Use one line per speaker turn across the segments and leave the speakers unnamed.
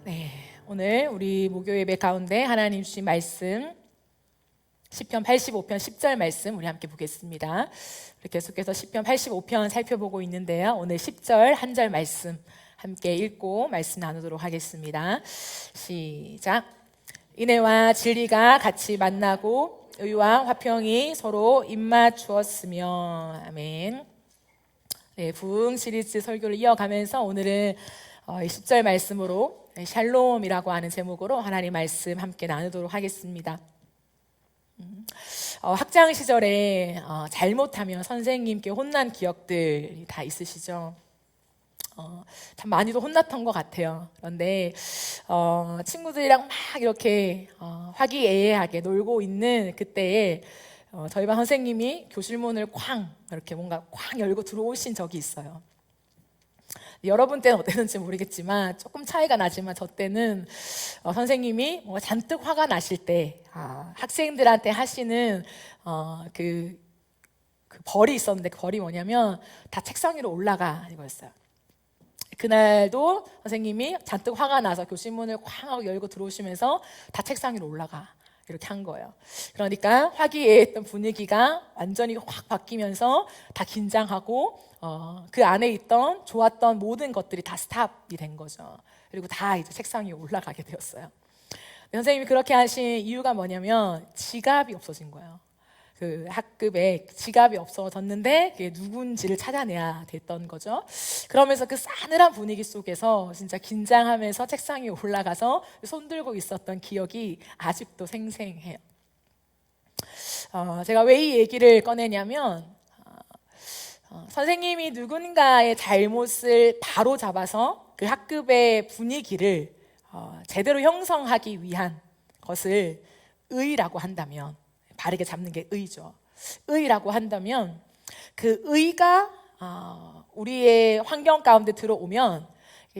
네, 오늘 우리 목요 예배 가운데 하나님 주신 말씀 시편 85편 10절 말씀 우리 함께 보겠습니다. 우리 계속해서 시편 85편 살펴보고 있는데요. 오늘 10절 한 절 말씀 함께 읽고 말씀 나누도록 하겠습니다. 시작. 인애와 진리가 같이 만나고 의와 화평이 서로 입맞추었으며. 아멘. 네, 부흥 시리즈 설교를 이어가면서 오늘은 10절 말씀으로 샬롬이라고 하는 제목으로 하나님 말씀 함께 나누도록 하겠습니다. 학창 시절에 잘못하면 선생님께 혼난 기억들이 다 있으시죠? 참 많이도 혼났던 것 같아요. 그런데 친구들이랑 막 이렇게 화기애애하게 놀고 있는 그때에 저희 반 선생님이 교실 문을 쾅 이렇게 뭔가 쾅 열고 들어오신 적이 있어요. 여러분 때는 어땠는지 모르겠지만 조금 차이가 나지만 저 때는 선생님이 뭔가 잔뜩 화가 나실 때 학생들한테 하시는 그 벌이 있었는데 그 벌이 뭐냐면 다 책상 위로 올라가 이거였어요. 그날도 선생님이 잔뜩 화가 나서 교실 문을 쾅 하고 열고 들어오시면서 다 책상 위로 올라가 이렇게 한 거예요. 그러니까 화기애애했던 분위기가 완전히 확 바뀌면서 다 긴장하고 그 안에 있던 좋았던 모든 것들이 다 스탑이 된 거죠. 그리고 다 이제 책상 위에 올라가게 되었어요. 선생님이 그렇게 하신 이유가 뭐냐면 지갑이 없어진 거예요. 그 학급에 지갑이 없어졌는데 그게 누군지를 찾아내야 됐던 거죠. 그러면서 그 싸늘한 분위기 속에서 진짜 긴장하면서 책상 위에 올라가서 손 들고 있었던 기억이 아직도 생생해요. 제가 왜 이 얘기를 꺼내냐면 선생님이 누군가의 잘못을 바로 잡아서 그 학급의 분위기를 제대로 형성하기 위한 것을 의라고 한다면, 바르게 잡는 게 의죠. 의라고 한다면 그 의가 우리의 환경 가운데 들어오면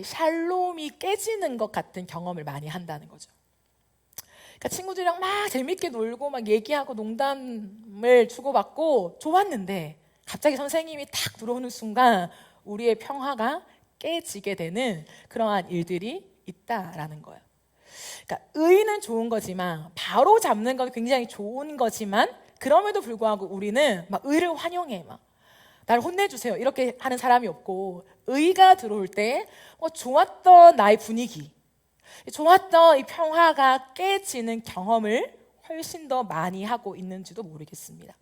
샬롬이 깨지는 것 같은 경험을 많이 한다는 거죠. 그러니까 친구들이랑 막 재밌게 놀고 막 얘기하고 농담을 주고받고 좋았는데 갑자기 선생님이 탁 들어오는 순간 우리의 평화가 깨지게 되는 그러한 일들이 있다라는 거예요. 그러니까 의는 좋은 거지만 바로 잡는 건 굉장히 좋은 거지만 그럼에도 불구하고 우리는 막 의를 환영해, 막 나를 혼내주세요 이렇게 하는 사람이 없고, 의가 들어올 때 좋았던 나의 분위기, 좋았던 이 평화가 깨지는 경험을 훨씬 더 많이 하고 있는지도 모르겠습니다.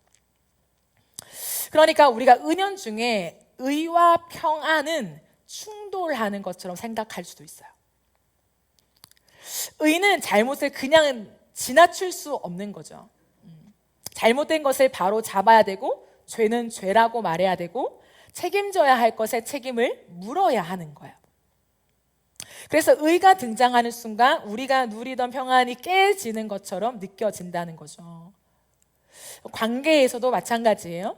그러니까 우리가 은연중에 의와 평안은 충돌하는 것처럼 생각할 수도 있어요. 의는 잘못을 그냥 지나칠 수 없는 거죠. 잘못된 것을 바로 잡아야 되고 죄는 죄라고 말해야 되고 책임져야 할 것에 책임을 물어야 하는 거예요. 그래서 의가 등장하는 순간 우리가 누리던 평안이 깨지는 것처럼 느껴진다는 거죠. 관계에서도 마찬가지예요.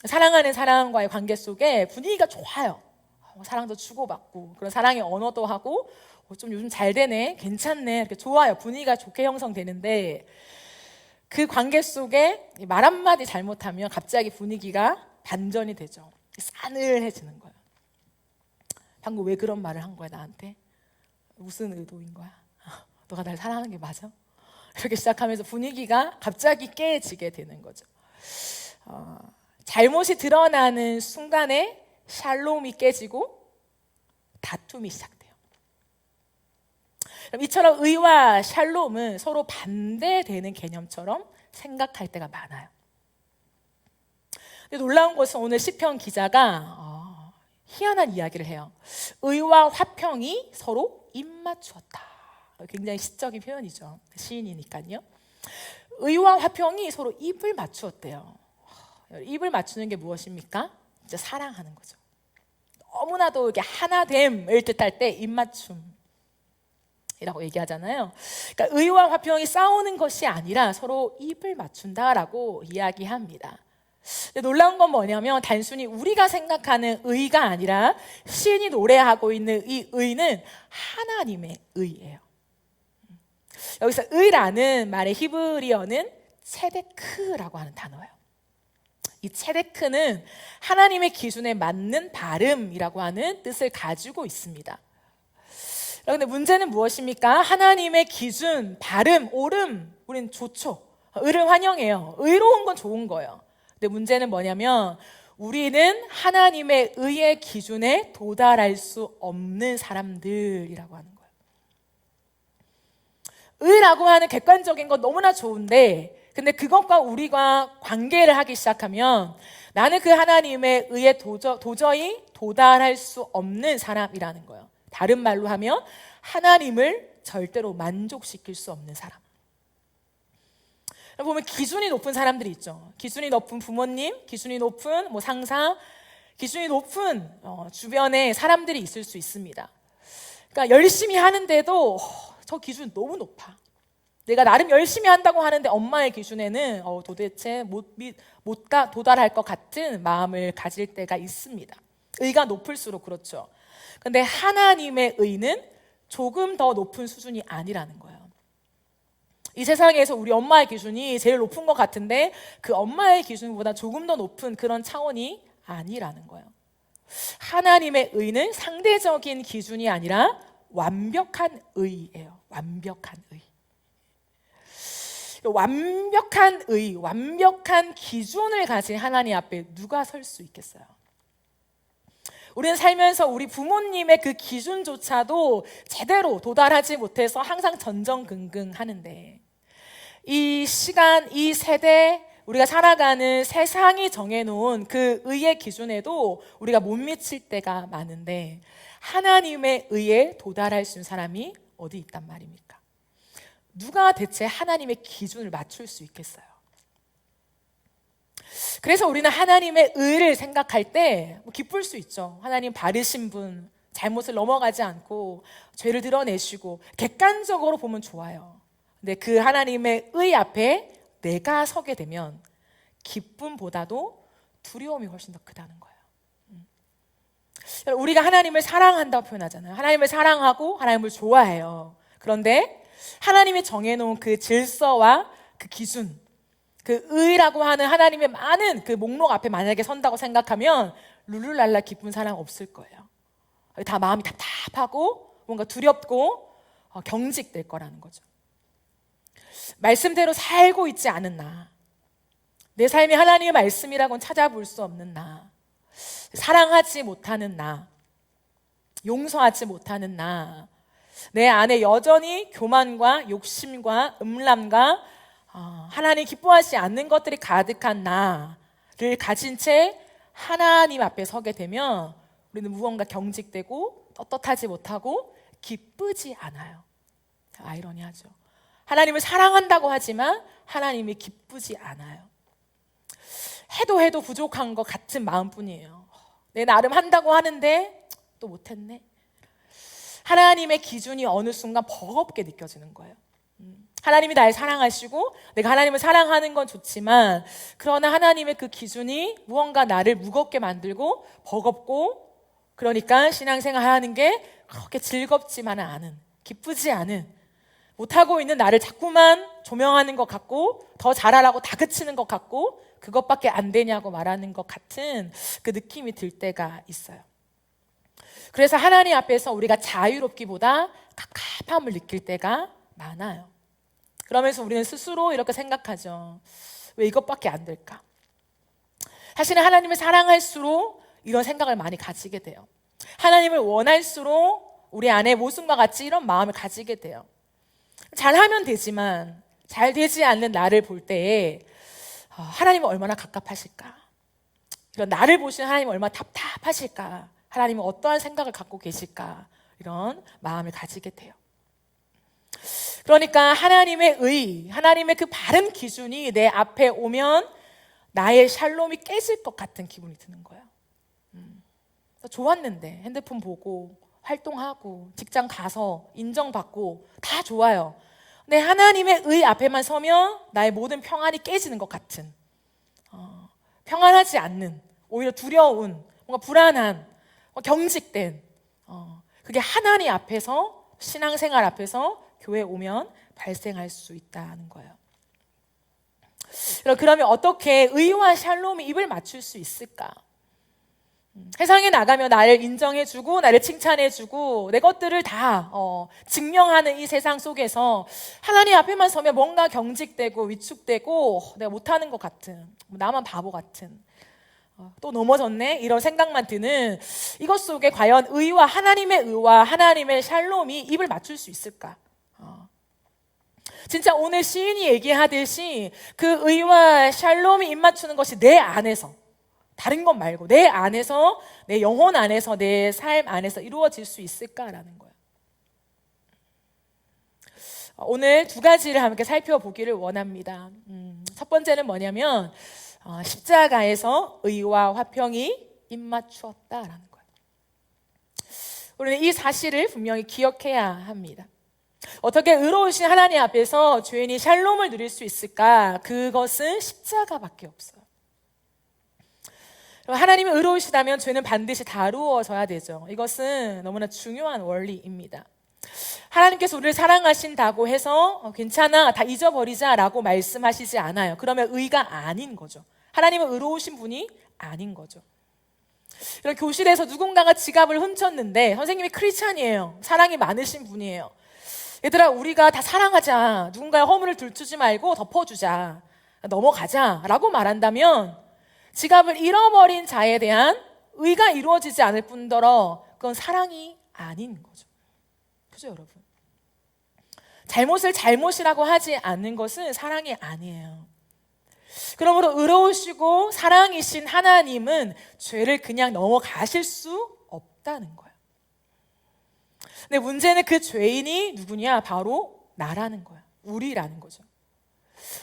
사랑하는 사람과의 관계 속에 분위기가 좋아요. 사랑도 주고받고 그런 사랑의 언어도 하고 좀 요즘 잘 되네, 괜찮네, 이렇게 좋아요. 분위기가 좋게 형성되는데 그 관계 속에 말 한마디 잘못하면 갑자기 분위기가 반전이 되죠. 싸늘해지는 거예요. 방금 왜 그런 말을 한 거야 나한테? 무슨 의도인 거야? 너가 날 사랑하는 게 맞아? 이렇게 시작하면서 분위기가 갑자기 깨지게 되는 거죠. 잘못이 드러나는 순간에 샬롬이 깨지고 다툼이 시작돼요. 이처럼 의와 샬롬은 서로 반대되는 개념처럼 생각할 때가 많아요. 근데 놀라운 것은 오늘 시편 기자가 희한한 이야기를 해요. 의와 화평이 서로 입맞추었다. 굉장히 시적인 표현이죠. 시인이니까요. 의와 화평이 서로 입을 맞추었대요. 입을 맞추는 게 무엇입니까? 이제 사랑하는 거죠. 너무나도 이렇게 하나됨을 뜻할 때 입맞춤 이라고 얘기하잖아요. 그러니까 의와 화평이 싸우는 것이 아니라 서로 입을 맞춘다라고 이야기합니다. 근데 놀라운 건 뭐냐면 단순히 우리가 생각하는 의가 아니라 시인이 노래하고 있는 이 의는 하나님의 의예요. 여기서 의라는 말의 히브리어는 체데크라고 하는 단어예요. 이 체데크는 하나님의 기준에 맞는 발음이라고 하는 뜻을 가지고 있습니다. 그런데 문제는 무엇입니까? 하나님의 기준, 바름, 옳음, 우린 좋죠. 의를 환영해요. 의로운 건 좋은 거예요. 근데 문제는 뭐냐면 우리는 하나님의 의의 기준에 도달할 수 없는 사람들이라고 하는 거예요. 의라고 하는 객관적인 건 너무나 좋은데, 근데 그것과 우리가 관계를 하기 시작하면 나는 그 하나님의 의에 도저히 도달할 수 없는 사람이라는 거예요. 다른 말로 하면 하나님을 절대로 만족시킬 수 없는 사람. 보면 기준이 높은 사람들이 있죠. 기준이 높은 부모님, 기준이 높은 상사, 기준이 높은 주변에 사람들이 있을 수 있습니다. 그러니까 열심히 하는데도 저 기준 너무 높아. 내가 나름 열심히 한다고 하는데 엄마의 기준에는 도대체 못 도달할 것 같은 마음을 가질 때가 있습니다. 의가 높을수록 그렇죠. 근데 하나님의 의는 조금 더 높은 수준이 아니라는 거예요. 이 세상에서 우리 엄마의 기준이 제일 높은 것 같은데 그 엄마의 기준보다 조금 더 높은 그런 차원이 아니라는 거예요. 하나님의 의는 상대적인 기준이 아니라 완벽한 의예요. 완벽한 의. 완벽한 의, 완벽한 기준을 가진 하나님 앞에 누가 설 수 있겠어요? 우리는 살면서 우리 부모님의 그 기준조차도 제대로 도달하지 못해서 항상 전전긍긍 하는데, 이 시간, 이 세대, 우리가 살아가는 세상이 정해놓은 그 의의 기준에도 우리가 못 미칠 때가 많은데, 하나님의 의에 도달할 수 있는 사람이 어디 있단 말입니까? 누가 대체 하나님의 기준을 맞출 수 있겠어요? 그래서 우리는 하나님의 의를 생각할 때 기쁠 수 있죠. 하나님 바르신 분, 잘못을 넘어가지 않고 죄를 드러내시고 객관적으로 보면 좋아요. 근데 그 하나님의 의 앞에 내가 서게 되면 기쁨보다도 두려움이 훨씬 더 크다는 거예요. 우리가 하나님을 사랑한다고 표현하잖아요. 하나님을 사랑하고 하나님을 좋아해요. 그런데 하나님이 정해놓은 그 질서와 그 기준, 그 의라고 하는 하나님의 많은 그 목록 앞에 만약에 선다고 생각하면 룰루랄라 기쁜 사람 없을 거예요. 다 마음이 답답하고 뭔가 두렵고 경직될 거라는 거죠. 말씀대로 살고 있지 않은 나, 내 삶이 하나님의 말씀이라고는 찾아볼 수 없는 나, 사랑하지 못하는 나, 용서하지 못하는 나, 내 안에 여전히 교만과 욕심과 음란과 하나님 기뻐하지 않는 것들이 가득한 나를 가진 채 하나님 앞에 서게 되면 우리는 무언가 경직되고 떳떳하지 못하고 기쁘지 않아요. 아이러니하죠. 하나님을 사랑한다고 하지만 하나님이 기쁘지 않아요. 해도 부족한 것 같은 마음뿐이에요. 내 나름 한다고 하는데 또 못했네. 하나님의 기준이 어느 순간 버겁게 느껴지는 거예요. 하나님이 날 사랑하시고 내가 하나님을 사랑하는 건 좋지만, 그러나 하나님의 그 기준이 무언가 나를 무겁게 만들고 버겁고, 그러니까 신앙생활 하는 게 그렇게 즐겁지만은 않은, 기쁘지 않은, 못하고 있는 나를 자꾸만 조명하는 것 같고 더 잘하라고 다그치는 것 같고 그것밖에 안 되냐고 말하는 것 같은 그 느낌이 들 때가 있어요. 그래서 하나님 앞에서 우리가 자유롭기보다 갑갑함을 느낄 때가 많아요. 그러면서 우리는 스스로 이렇게 생각하죠. 왜 이것밖에 안 될까? 사실은 하나님을 사랑할수록 이런 생각을 많이 가지게 돼요. 하나님을 원할수록 우리 안에 모순과 같이 이런 마음을 가지게 돼요. 잘하면 되지만 잘 되지 않는 나를 볼 때에 하나님은 얼마나 갑갑하실까? 이런 나를 보시는 하나님은 얼마나 답답하실까? 하나님은 어떠한 생각을 갖고 계실까? 이런 마음을 가지게 돼요. 그러니까 하나님의 의, 하나님의 그 바른 기준이 내 앞에 오면 나의 샬롬이 깨질 것 같은 기분이 드는 거예요. 좋았는데 핸드폰 보고 활동하고 직장 가서 인정받고 다 좋아요. 근데 하나님의 의 앞에만 서면 나의 모든 평안이 깨지는 것 같은, 평안하지 않는, 오히려 두려운, 뭔가 불안한, 경직된, 그게 하나님 앞에서, 신앙생활 앞에서 교회에 오면 발생할 수 있다는 거예요. 그러면 어떻게 의와 샬롬이 입을 맞출 수 있을까? 세상에 나가면 나를 인정해주고 나를 칭찬해주고 내 것들을 다 증명하는 이 세상 속에서 하나님 앞에만 서면 뭔가 경직되고 위축되고 내가 못하는 것 같은, 나만 바보 같은, 또 넘어졌네 이런 생각만 드는 이것 속에 과연 하나님의 의와 하나님의 샬롬이 입을 맞출 수 있을까? 진짜 오늘 시인이 얘기하듯이 그 의와 샬롬이 입 맞추는 것이 내 안에서, 다른 것 말고 내 안에서, 내 영혼 안에서, 내 삶 안에서 이루어질 수 있을까라는 거예요. 오늘 두 가지를 함께 살펴보기를 원합니다. 첫 번째는 뭐냐면 십자가에서 의와 화평이 입맞추었다라는 거예요. 우리는 이 사실을 분명히 기억해야 합니다. 어떻게 의로우신 하나님 앞에서 죄인이 샬롬을 누릴 수 있을까? 그것은 십자가밖에 없어요. 하나님이 의로우시다면 죄는 반드시 다루어져야 되죠. 이것은 너무나 중요한 원리입니다. 하나님께서 우리를 사랑하신다고 해서 괜찮아, 다 잊어버리자라고 말씀하시지 않아요. 그러면 의가 아닌 거죠. 하나님은 의로우신 분이 아닌 거죠. 이런 교실에서 누군가가 지갑을 훔쳤는데 선생님이 크리스찬이에요. 사랑이 많으신 분이에요. 얘들아, 우리가 다 사랑하자, 누군가의 허물을 들추지 말고 덮어주자, 넘어가자 라고 말한다면 지갑을 잃어버린 자에 대한 의가 이루어지지 않을 뿐더러 그건 사랑이 아닌 거죠. 그죠, 여러분? 잘못을 잘못이라고 하지 않는 것은 사랑이 아니에요. 그러므로 의로우시고 사랑이신 하나님은 죄를 그냥 넘어가실 수 없다는 거예요. 근데 문제는 그 죄인이 누구냐? 바로 나라는 거야. 우리라는 거죠.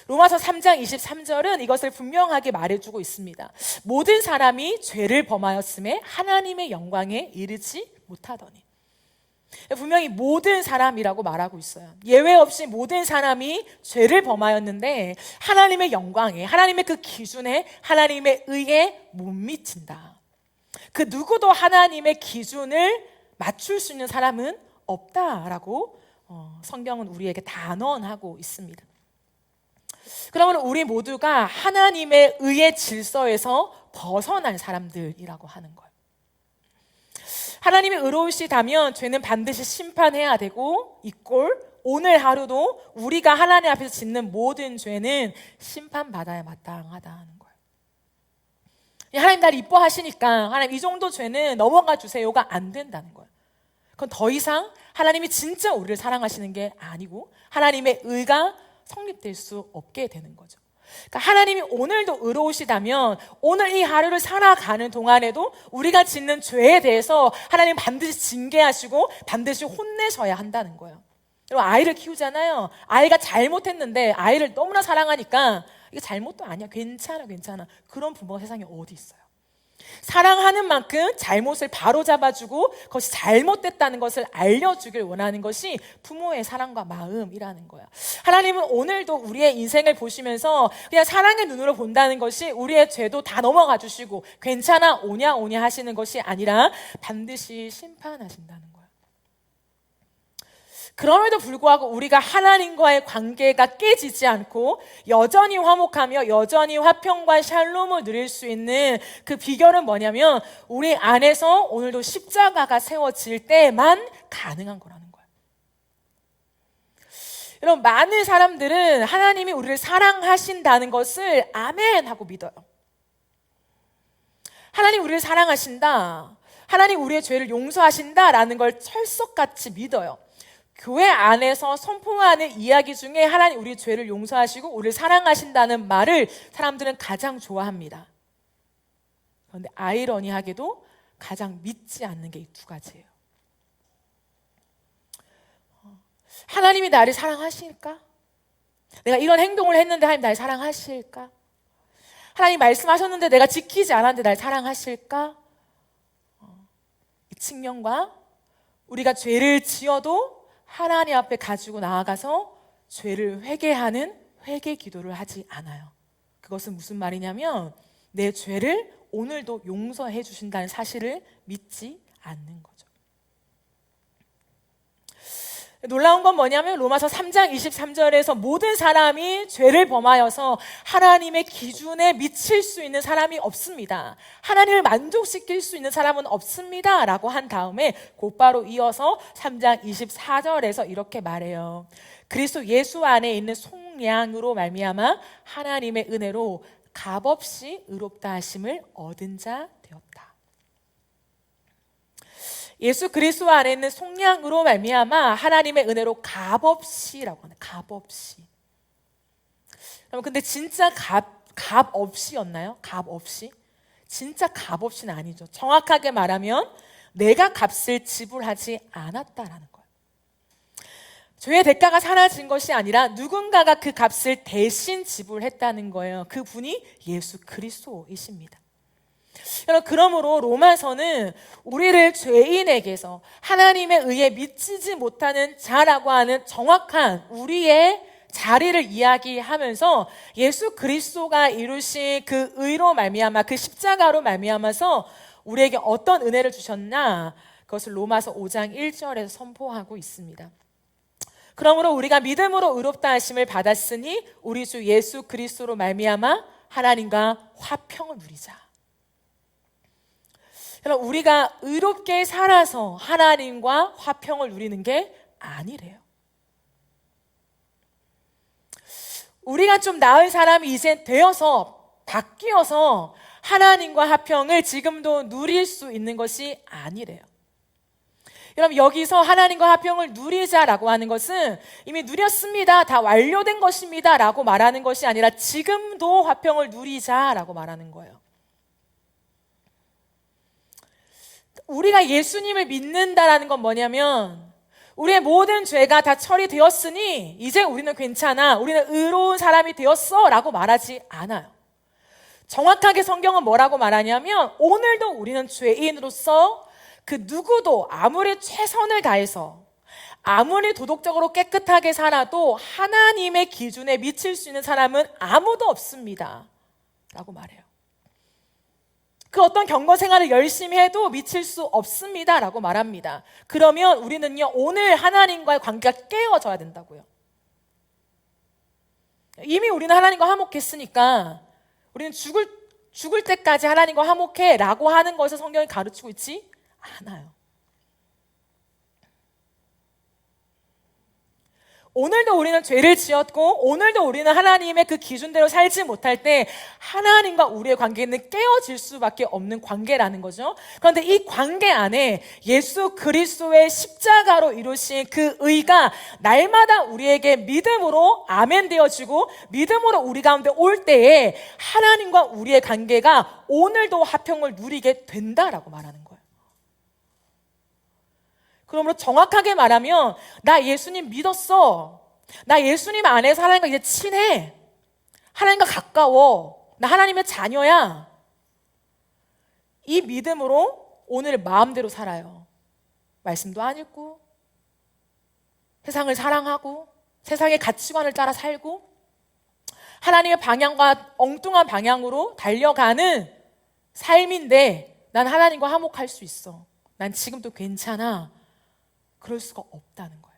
로마서 3장 23절은 이것을 분명하게 말해주고 있습니다. 모든 사람이 죄를 범하였음에 하나님의 영광에 이르지 못하더니. 분명히 모든 사람이라고 말하고 있어요. 예외 없이 모든 사람이 죄를 범하였는데 하나님의 영광에, 하나님의 그 기준에, 하나님의 의에 못 미친다. 그 누구도 하나님의 기준을 맞출 수 있는 사람은 없다라고 성경은 우리에게 단언하고 있습니다. 그러면 우리 모두가 하나님의 의의 질서에서 벗어난 사람들이라고 하는 거예요. 하나님이 의로우시다면 죄는 반드시 심판해야 되고, 이꼴 오늘 하루도 우리가 하나님 앞에서 짓는 모든 죄는 심판받아야 마땅하다는 거예요. 하나님 나를 이뻐하시니까 하나님 이 정도 죄는 넘어가 주세요가 안 된다는 거예요. 그건 더 이상 하나님이 진짜 우리를 사랑하시는 게 아니고 하나님의 의가 성립될 수 없게 되는 거죠. 그러니까 하나님이 오늘도 의로우시다면 오늘 이 하루를 살아가는 동안에도 우리가 짓는 죄에 대해서 하나님 반드시 징계하시고 반드시 혼내셔야 한다는 거예요. 여러분, 아이를 키우잖아요. 아이가 잘못했는데 아이를 너무나 사랑하니까 이게 잘못도 아니야, 괜찮아 그런 부모가 세상에 어디 있어요? 사랑하는 만큼 잘못을 바로잡아주고 그것이 잘못됐다는 것을 알려주길 원하는 것이 부모의 사랑과 마음이라는 거야. 하나님은 오늘도 우리의 인생을 보시면서 그냥 사랑의 눈으로 본다는 것이 우리의 죄도 다 넘어가 주시고 괜찮아, 오냐 하시는 것이 아니라 반드시 심판하신다는 거야. 그럼에도 불구하고 우리가 하나님과의 관계가 깨지지 않고 여전히 화목하며 여전히 화평과 샬롬을 누릴 수 있는 그 비결은 뭐냐면 우리 안에서 오늘도 십자가가 세워질 때만 가능한 거라는 거예요. 여러분, 많은 사람들은 하나님이 우리를 사랑하신다는 것을 아멘 하고 믿어요. 하나님 우리를 사랑하신다, 하나님 우리의 죄를 용서하신다라는 걸 철석같이 믿어요. 교회 안에서 선포하는 이야기 중에 하나님 우리 죄를 용서하시고 우리를 사랑하신다는 말을 사람들은 가장 좋아합니다. 그런데 아이러니하게도 가장 믿지 않는 게 이 두 가지예요. 하나님이 나를 사랑하실까? 내가 이런 행동을 했는데 하나님 나를 사랑하실까? 하나님 말씀하셨는데 내가 지키지 않았는데 나를 사랑하실까? 이 측면과 우리가 죄를 지어도 하나님 앞에 가지고 나아가서 죄를 회개하는 회개 기도를 하지 않아요. 그것은 무슨 말이냐면 내 죄를 오늘도 용서해 주신다는 사실을 믿지 않는 거죠. 놀라운 건 뭐냐면 로마서 3장 23절에서 모든 사람이 죄를 범하여서 하나님의 기준에 미칠 수 있는 사람이 없습니다. 하나님을 만족시킬 수 있는 사람은 없습니다 라고 한 다음에 곧바로 이어서 3장 24절에서 이렇게 말해요. 그리스도 예수 안에 있는 속량으로 말미암아 하나님의 은혜로 값없이 의롭다 하심을 얻은 자 되었다. 예수 그리스도 안에 있는 속량으로 말미암아 하나님의 은혜로 값없이라고 하네. 값없이. 여러분 근데 진짜 값없이였나요? 값없이? 진짜 값없이는 아니죠. 정확하게 말하면 내가 값을 지불하지 않았다라는 거예요. 죄의 대가가 사라진 것이 아니라 누군가가 그 값을 대신 지불했다는 거예요. 그분이 예수 그리스도이십니다. 여러분 그러므로 로마서는 우리를 죄인에게서 하나님의 의에 미치지 못하는 자라고 하는 정확한 우리의 자리를 이야기하면서 예수 그리스도가 이루신 그 의로 말미암아 그 십자가로 말미암아서 우리에게 어떤 은혜를 주셨나 그것을 로마서 5장 1절에서 선포하고 있습니다. 그러므로 우리가 믿음으로 의롭다 하심을 받았으니 우리 주 예수 그리스도로 말미암아 하나님과 화평을 누리자. 여러분 우리가 의롭게 살아서 하나님과 화평을 누리는 게 아니래요. 우리가 좀 나은 사람이 이제 되어서 바뀌어서 하나님과 화평을 지금도 누릴 수 있는 것이 아니래요. 여러분 여기서 하나님과 화평을 누리자라고 하는 것은 이미 누렸습니다, 다 완료된 것입니다 라고 말하는 것이 아니라 지금도 화평을 누리자라고 말하는 거예요. 우리가 예수님을 믿는다라는 건 뭐냐면 우리의 모든 죄가 다 처리되었으니 이제 우리는 괜찮아, 우리는 의로운 사람이 되었어 라고 말하지 않아요. 정확하게 성경은 뭐라고 말하냐면 오늘도 우리는 죄인으로서 그 누구도 아무리 최선을 다해서 아무리 도덕적으로 깨끗하게 살아도 하나님의 기준에 미칠 수 있는 사람은 아무도 없습니다 라고 말해요. 그 어떤 경건 생활을 열심히 해도 미칠 수 없습니다 라고 말합니다. 그러면 우리는요 오늘 하나님과의 관계가 깨어져야 된다고요. 이미 우리는 하나님과 화목했으니까 우리는 죽을 때까지 하나님과 화목해 라고 하는 것을 성경이 가르치고 있지 않아요. 오늘도 우리는 죄를 지었고 오늘도 우리는 하나님의 그 기준대로 살지 못할 때 하나님과 우리의 관계는 깨어질 수밖에 없는 관계라는 거죠. 그런데 이 관계 안에 예수 그리스도의 십자가로 이루신 그 의가 날마다 우리에게 믿음으로 아멘 되어지고 믿음으로 우리 가운데 올 때에 하나님과 우리의 관계가 오늘도 화평을 누리게 된다라고 말하는 거예요. 그러므로 정확하게 말하면 나 예수님 믿었어, 나 예수님 안에서 하나님과 이제 친해, 하나님과 가까워, 나 하나님의 자녀야, 이 믿음으로 오늘 마음대로 살아요. 말씀도 안 읽고 세상을 사랑하고 세상의 가치관을 따라 살고 하나님의 방향과 엉뚱한 방향으로 달려가는 삶인데 난 하나님과 화목할 수 있어, 난 지금도 괜찮아, 그럴 수가 없다는 거예요.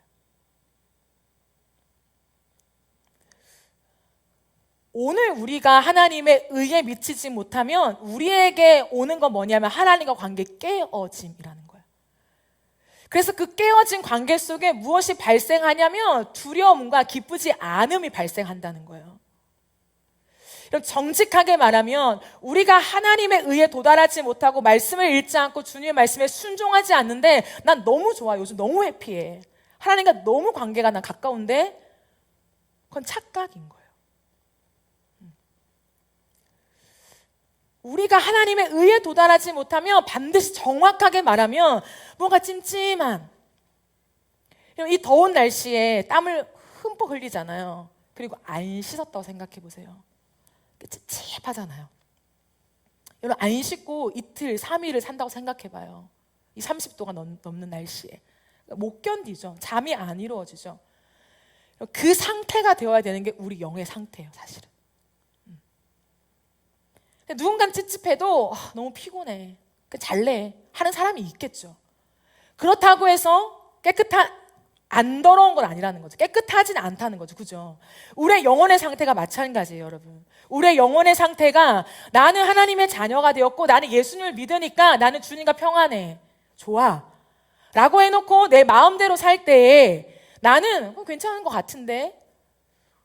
오늘 우리가 하나님의 의에 미치지 못하면 우리에게 오는 건 뭐냐면 하나님과 관계 깨어짐이라는 거예요. 그래서 그 깨어진 관계 속에 무엇이 발생하냐면 두려움과 기쁘지 않음이 발생한다는 거예요. 정직하게 말하면 우리가 하나님의 의에 도달하지 못하고 말씀을 읽지 않고 주님의 말씀에 순종하지 않는데 난 너무 좋아, 요즘 너무 해피해, 하나님과 너무 관계가 난 가까운데 그건 착각인 거예요. 우리가 하나님의 의에 도달하지 못하면 반드시 정확하게 말하면 뭔가 찜찜한, 이 더운 날씨에 땀을 흠뻑 흘리잖아요. 그리고 안 씻었다고 생각해 보세요. 찝찝하잖아요. 여러분 안 씻고 이틀, 3일을 산다고 생각해봐요. 이 30도가 넘는 날씨에 못 견디죠. 잠이 안 이루어지죠. 그 상태가 되어야 되는 게 우리 영의 상태예요, 사실은. 누군가는 찝찝해도 너무 피곤해, 잘래 하는 사람이 있겠죠. 그렇다고 해서 깨끗한 안 더러운 건 아니라는 거죠. 깨끗하진 않다는 거죠. 그죠? 우리의 영혼의 상태가 마찬가지예요, 여러분. 우리의 영혼의 상태가 나는 하나님의 자녀가 되었고 나는 예수님을 믿으니까 나는 주님과 평안해. 좋아. 라고 해놓고 내 마음대로 살 때에 나는 괜찮은 것 같은데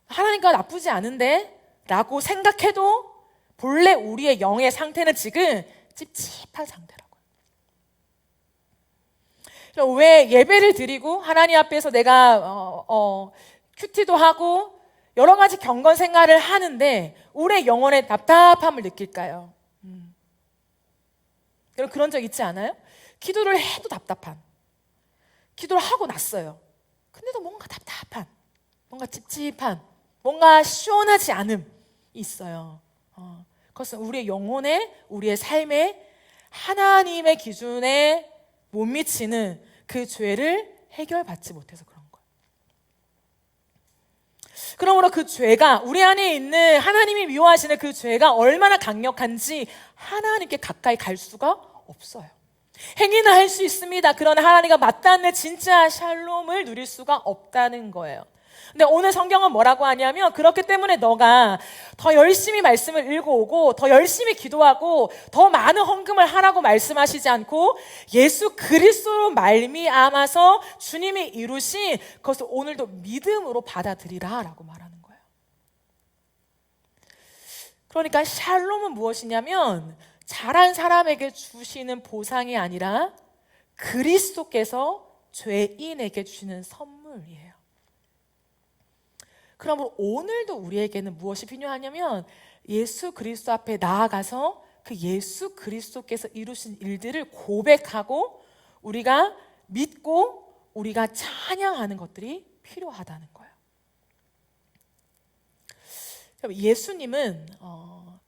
하나님과 나쁘지 않은데 라고 생각해도 본래 우리의 영의 상태는 지금 찝찝한 상태라고요. 왜 예배를 드리고 하나님 앞에서 내가 큐티도 하고 여러 가지 경건 생활을 하는데 우리의 영혼의 답답함을 느낄까요? 여러분 그런 적 있지 않아요? 기도를 해도 답답한, 기도를 하고 났어요. 근데도 뭔가 답답한, 뭔가 찝찝한, 뭔가 시원하지 않음이 있어요. 그것은 우리의 영혼에, 우리의 삶에 하나님의 기준에 못 미치는 그 죄를 해결받지 못해서 그런 거예요. 그러므로 그 죄가 우리 안에 있는 하나님이 미워하시는 그 죄가 얼마나 강력한지 하나님께 가까이 갈 수가 없어요. 행위는 할 수 있습니다. 그러나 하나님과 맞닿는 진짜 샬롬을 누릴 수가 없다는 거예요. 근데 오늘 성경은 뭐라고 하냐면 그렇기 때문에 너가 더 열심히 말씀을 읽어오고 더 열심히 기도하고 더 많은 헌금을 하라고 말씀하시지 않고 예수 그리스도로 말미암아서 주님이 이루신 그것을 오늘도 믿음으로 받아들이라 라고 말하는 거예요. 그러니까 샬롬은 무엇이냐면 잘한 사람에게 주시는 보상이 아니라 그리스도께서 죄인에게 주시는 선물이에요. 그러므로 오늘도 우리에게는 무엇이 필요하냐면 예수 그리스도 앞에 나아가서 그 예수 그리스도께서 이루신 일들을 고백하고 우리가 믿고 우리가 찬양하는 것들이 필요하다는 거예요. 예수님은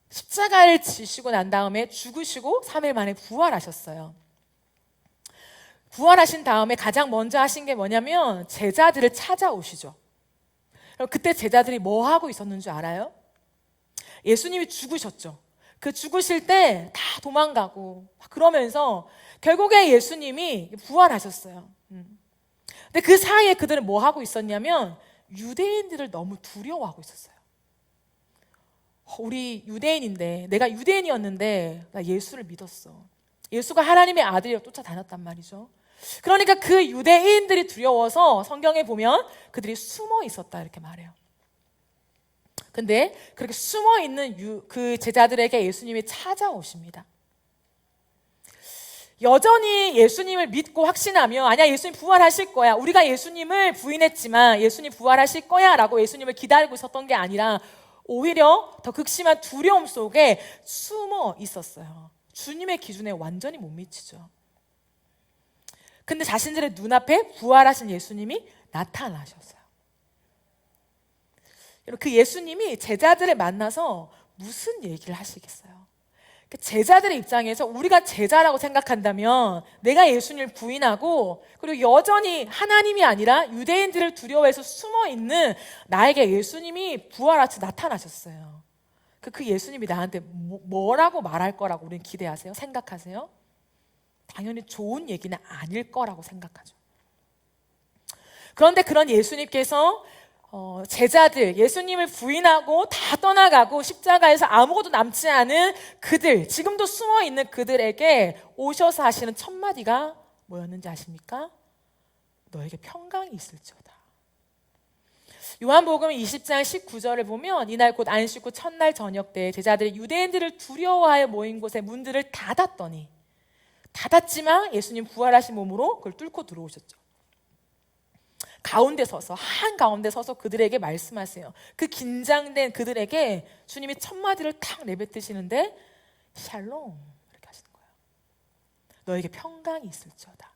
십자가를 지시고 난 다음에 죽으시고 3일 만에 부활하셨어요. 부활하신 다음에 가장 먼저 하신 게 뭐냐면 제자들을 찾아오시죠. 그때 제자들이 뭐 하고 있었는 줄 알아요? 예수님이 죽으셨죠. 그 죽으실 때 다 도망가고 그러면서 결국에 예수님이 부활하셨어요. 근데 그 사이에 그들은 뭐 하고 있었냐면 유대인들을 너무 두려워하고 있었어요. 우리 유대인인데, 내가 유대인이었는데 나 예수를 믿었어. 예수가 하나님의 아들이라고 쫓아다녔단 말이죠. 그러니까 그 유대인들이 두려워서 성경에 보면 그들이 숨어 있었다 이렇게 말해요. 근데 그렇게 숨어 있는 그 제자들에게 예수님이 찾아오십니다. 여전히 예수님을 믿고 확신하며 아니야 예수님 부활하실 거야, 우리가 예수님을 부인했지만 예수님 부활하실 거야 라고 예수님을 기다리고 있었던 게 아니라 오히려 더 극심한 두려움 속에 숨어 있었어요. 주님의 기준에 완전히 못 미치죠. 근데 자신들의 눈앞에 부활하신 예수님이 나타나셨어요. 그 예수님이 제자들을 만나서 무슨 얘기를 하시겠어요? 제자들의 입장에서 우리가 제자라고 생각한다면 내가 예수님을 부인하고 그리고 여전히 하나님이 아니라 유대인들을 두려워해서 숨어있는 나에게 예수님이 부활하셔서 나타나셨어요. 그 예수님이 나한테 뭐라고 말할 거라고 우리는 기대하세요? 생각하세요? 당연히 좋은 얘기는 아닐 거라고 생각하죠. 그런데 그런 예수님께서 제자들, 예수님을 부인하고 다 떠나가고 십자가에서 아무것도 남지 않은 그들, 지금도 숨어있는 그들에게 오셔서 하시는 첫 마디가 뭐였는지 아십니까? 너에게 평강이 있을지어다. 요한복음 20장 19절을 보면 이날 곧 안식 후 첫날 저녁 때 제자들이 유대인들을 두려워하여 모인 곳에 문들을 닫았지만 예수님 부활하신 몸으로 그걸 뚫고 들어오셨죠. 가운데 서서 한가운데 서서 그들에게 말씀하세요. 그 긴장된 그들에게 주님이 첫 마디를 탁 내뱉으시는데 샬롬 이렇게 하시는 거예요. 너에게 평강이 있을지어다.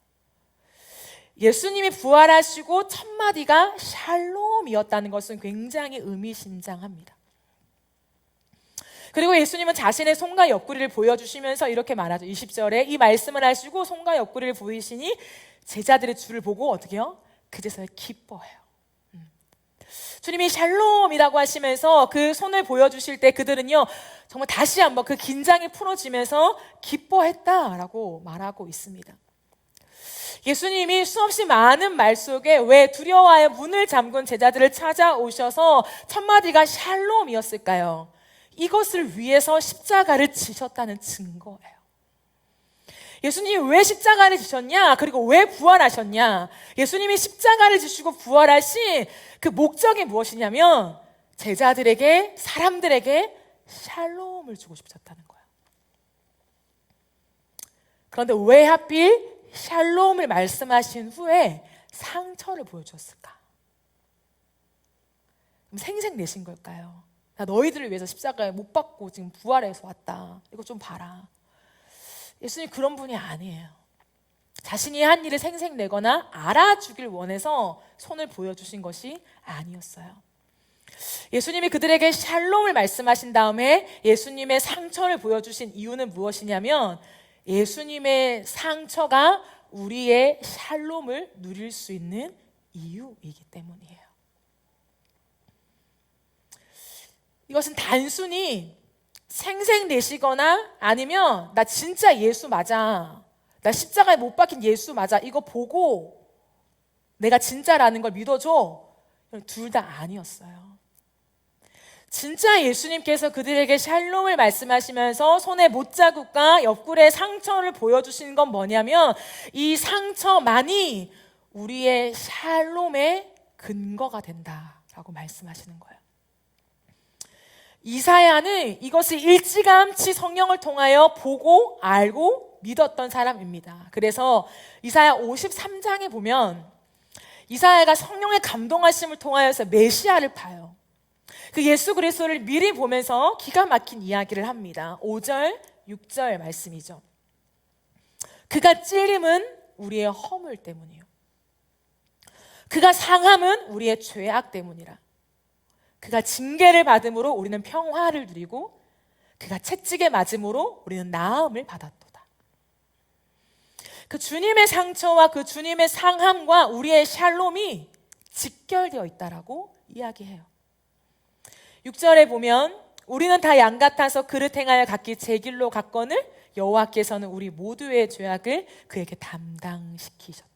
예수님이 부활하시고 첫 마디가 샬롬이었다는 것은 굉장히 의미심장합니다. 그리고 예수님은 자신의 손과 옆구리를 보여주시면서 이렇게 말하죠. 20절에 이 말씀을 하시고 손과 옆구리를 보이시니 제자들의 주를 보고 어떻게 해요? 그제서야 기뻐해요. 주님이 샬롬이라고 하시면서 그 손을 보여주실 때 그들은요 정말 다시 한번 그 긴장이 풀어지면서 기뻐했다라고 말하고 있습니다. 예수님이 수없이 많은 말 속에 왜 두려워하여 문을 잠근 제자들을 찾아오셔서 첫 마디가 샬롬이었을까요? 이것을 위해서 십자가를 지셨다는 증거예요. 예수님이 왜 십자가를 지셨냐? 그리고 왜 부활하셨냐? 예수님이 십자가를 지시고 부활하신 그 목적이 무엇이냐면 제자들에게, 사람들에게 샬롬을 주고 싶었다는 거예요. 그런데 왜 하필 샬롬을 말씀하신 후에 상처를 보여주었을까? 그럼 생색 내신 걸까요? 나 너희들을 위해서 십자가에 못 박고 지금 부활해서 왔다. 이거 좀 봐라. 예수님 그런 분이 아니에요. 자신이 한 일을 생색 내거나 알아주길 원해서 손을 보여주신 것이 아니었어요. 예수님이 그들에게 샬롬을 말씀하신 다음에 예수님의 상처를 보여주신 이유는 무엇이냐면 예수님의 상처가 우리의 샬롬을 누릴 수 있는 이유이기 때문이에요. 이것은 단순히 생색 내시거나 아니면 나 진짜 예수 맞아, 나 십자가에 못 박힌 예수 맞아, 이거 보고 내가 진짜라는 걸 믿어줘, 둘 다 아니었어요. 진짜 예수님께서 그들에게 샬롬을 말씀하시면서 손에 못자국과 옆구리에 상처를 보여주시는 건 뭐냐면 이 상처만이 우리의 샬롬의 근거가 된다라고 말씀하시는 거예요. 이사야는 이것을 일찌감치 성령을 통하여 보고 알고 믿었던 사람입니다. 그래서 이사야 53장에 보면 이사야가 성령의 감동하심을 통하여서 메시아를 봐요. 그 예수 그리스도를 미리 보면서 기가 막힌 이야기를 합니다. 5절, 6절 말씀이죠. 그가 찔림은 우리의 허물 때문이요, 그가 상함은 우리의 죄악 때문이라. 그가 징계를 받음으로 우리는 평화를 누리고 그가 채찍에 맞음으로 우리는 나음을 받았도다. 그 주님의 상처와 그 주님의 상함과 우리의 샬롬이 직결되어 있다라고 이야기해요. 6절에 보면 우리는 다 양 같아서 그릇 행하여 각기 제 길로 갔거늘 여호와께서는 우리 모두의 죄악을 그에게 담당시키셨도다.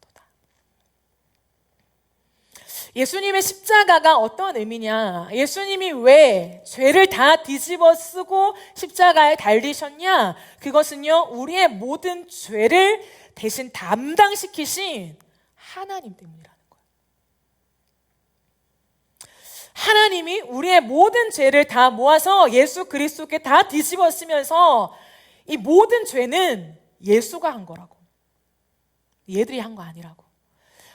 예수님의 십자가가 어떤 의미냐? 예수님이 왜 죄를 다 뒤집어 쓰고 십자가에 달리셨냐? 그것은요, 우리의 모든 죄를 대신 담당시키신 하나님 때문이라는 거예요. 하나님이 우리의 모든 죄를 다 모아서 예수 그리스도께 다 뒤집어 쓰면서 이 모든 죄는 예수가 한 거라고, 얘들이 한 거 아니라고.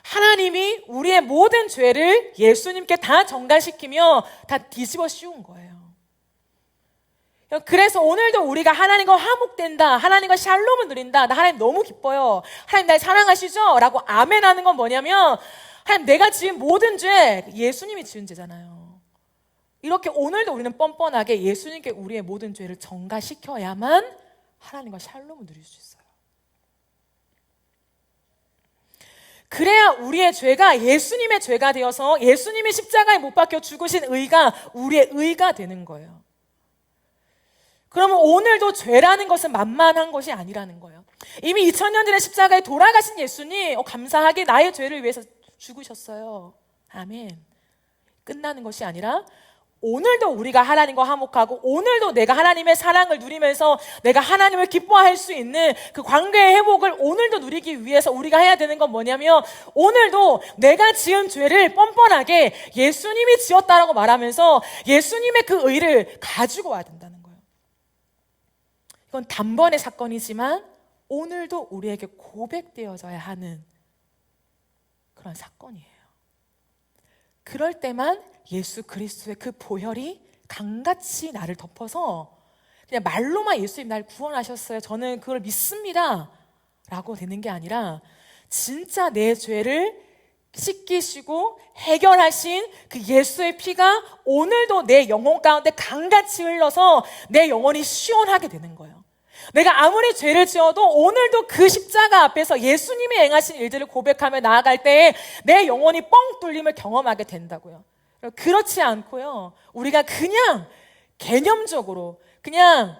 하나님이 우리의 모든 죄를 예수님께 다 전가시키며 다 뒤집어 씌운 거예요. 그래서 오늘도 우리가 하나님과 화목된다, 하나님과 샬롬을 누린다, 나 하나님 너무 기뻐요, 하나님 날 사랑하시죠? 라고 아멘하는 건 뭐냐면 하나님 내가 지은 모든 죄 예수님이 지은 죄잖아요. 이렇게 오늘도 우리는 뻔뻔하게 예수님께 우리의 모든 죄를 전가시켜야만 하나님과 샬롬을 누릴 수 있어요. 그래야 우리의 죄가 예수님의 죄가 되어서 예수님이 십자가에 못 박혀 죽으신 의가 우리의 의가 되는 거예요. 그러면 오늘도 죄라는 것은 만만한 것이 아니라는 거예요. 이미 2000년 전에 십자가에 돌아가신 예수님, 감사하게 나의 죄를 위해서 죽으셨어요. 아멘. 끝나는 것이 아니라 오늘도 우리가 하나님과 화목하고 오늘도 내가 하나님의 사랑을 누리면서 내가 하나님을 기뻐할 수 있는 그 관계의 회복을 오늘도 누리기 위해서 우리가 해야 되는 건 뭐냐면 오늘도 내가 지은 죄를 뻔뻔하게 예수님이 지었다라고 말하면서 예수님의 그 의를 가지고 와야 된다는 거예요. 이건 단번의 사건이지만 오늘도 우리에게 고백되어져야 하는 그런 사건이에요. 그럴 때만 예수 그리스도의 그 보혈이 강같이 나를 덮어서 그냥 말로만 예수님 날 구원하셨어요, 저는 그걸 믿습니다 라고 되는 게 아니라 진짜 내 죄를 씻기시고 해결하신 그 예수의 피가 오늘도 내 영혼 가운데 강같이 흘러서 내 영혼이 시원하게 되는 거예요. 내가 아무리 죄를 지어도 오늘도 그 십자가 앞에서 예수님이 행하신 일들을 고백하며 나아갈 때 내 영혼이 뻥 뚫림을 경험하게 된다고요. 그렇지 않고요, 우리가 그냥 개념적으로 그냥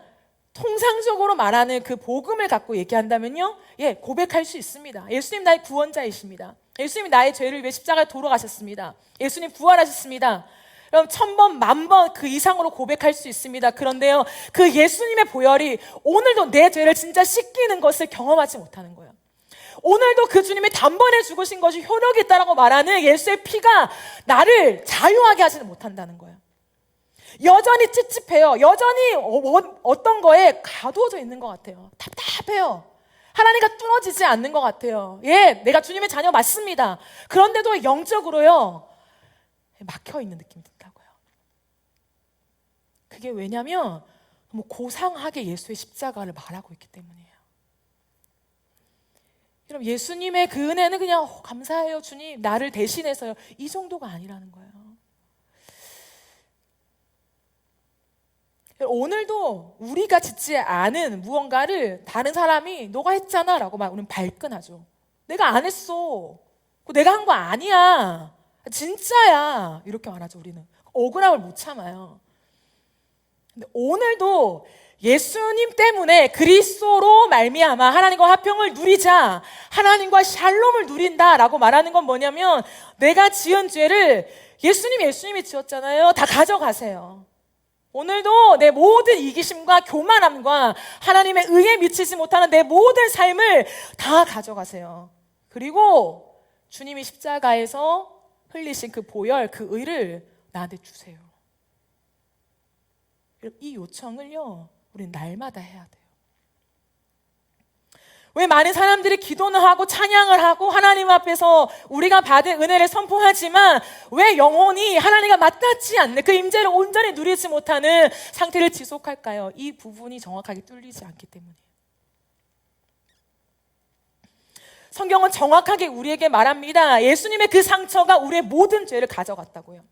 통상적으로 말하는 그 복음을 갖고 얘기한다면요, 예, 고백할 수 있습니다. 예수님 나의 구원자이십니다. 예수님 나의 죄를 위해 십자가에 돌아가셨습니다. 예수님 부활하셨습니다. 그럼 1000번, 10,000번 그 이상으로 고백할 수 있습니다. 그런데요, 그 예수님의 보혈이 오늘도 내 죄를 진짜 씻기는 것을 경험하지 못하는 거예요. 오늘도 그 주님이 단번에 죽으신 것이 효력이 있다라고 말하는 예수의 피가 나를 자유하게 하지는 못한다는 거예요. 여전히 찝찝해요. 여전히 어떤 거에 가두어져 있는 것 같아요. 답답해요. 하나님과 뚫어지지 않는 것 같아요. 예, 내가 주님의 자녀 맞습니다. 그런데도 영적으로요, 막혀 있는 느낌이 든다고요. 그게 왜냐면 너무 고상하게 예수의 십자가를 말하고 있기 때문이에요. 여러분, 예수님의 그 은혜는 그냥 감사해요 주님, 나를 대신해서요, 이 정도가 아니라는 거예요. 오늘도 우리가 짓지 않은 무언가를 다른 사람이 너가 했잖아 라고 막 우리는 발끈하죠. 내가 안 했어. 내가 한 거 아니야. 진짜야. 이렇게 말하죠. 우리는 억울함을 못 참아요. 근데 오늘도 예수님 때문에 그리스도로 말미암아 하나님과 화평을 누리자, 하나님과 샬롬을 누린다라고 말하는 건 뭐냐면, 내가 지은 죄를 예수님이 지었잖아요. 다 가져가세요. 오늘도 내 모든 이기심과 교만함과 하나님의 의에 미치지 못하는 내 모든 삶을 다 가져가세요. 그리고 주님이 십자가에서 흘리신 그 보혈, 그 의를 나한테 주세요. 이 요청을요, 우리는 날마다 해야 돼요. 왜 많은 사람들이 기도는 하고 찬양을 하고 하나님 앞에서 우리가 받은 은혜를 선포하지만 왜 영혼이 하나님과 맞닿지 않는 그 임재를 온전히 누리지 못하는 상태를 지속할까요? 이 부분이 정확하게 뚫리지 않기 때문이에요. 성경은 정확하게 우리에게 말합니다. 예수님의 그 상처가 우리의 모든 죄를 가져갔다고요.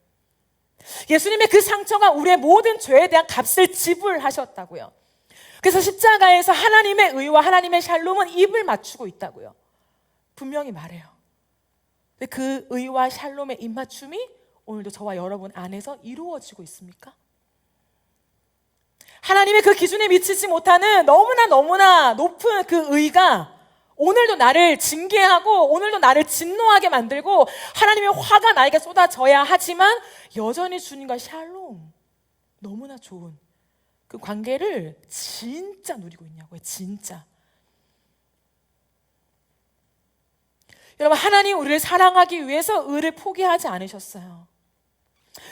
예수님의 그 상처가 우리의 모든 죄에 대한 값을 지불하셨다고요. 그래서 십자가에서 하나님의 의와 하나님의 샬롬은 입을 맞추고 있다고요. 분명히 말해요. 근데 그 의와 샬롬의 입맞춤이 오늘도 저와 여러분 안에서 이루어지고 있습니까? 하나님의 그 기준에 미치지 못하는 너무나 높은 그 의가 오늘도 나를 징계하고 오늘도 나를 진노하게 만들고 하나님의 화가 나에게 쏟아져야 하지만 여전히 주님과 샬롬, 너무나 좋은 그 관계를 진짜 누리고 있냐고요. 진짜. 여러분, 하나님 우리를 사랑하기 위해서 의를 포기하지 않으셨어요.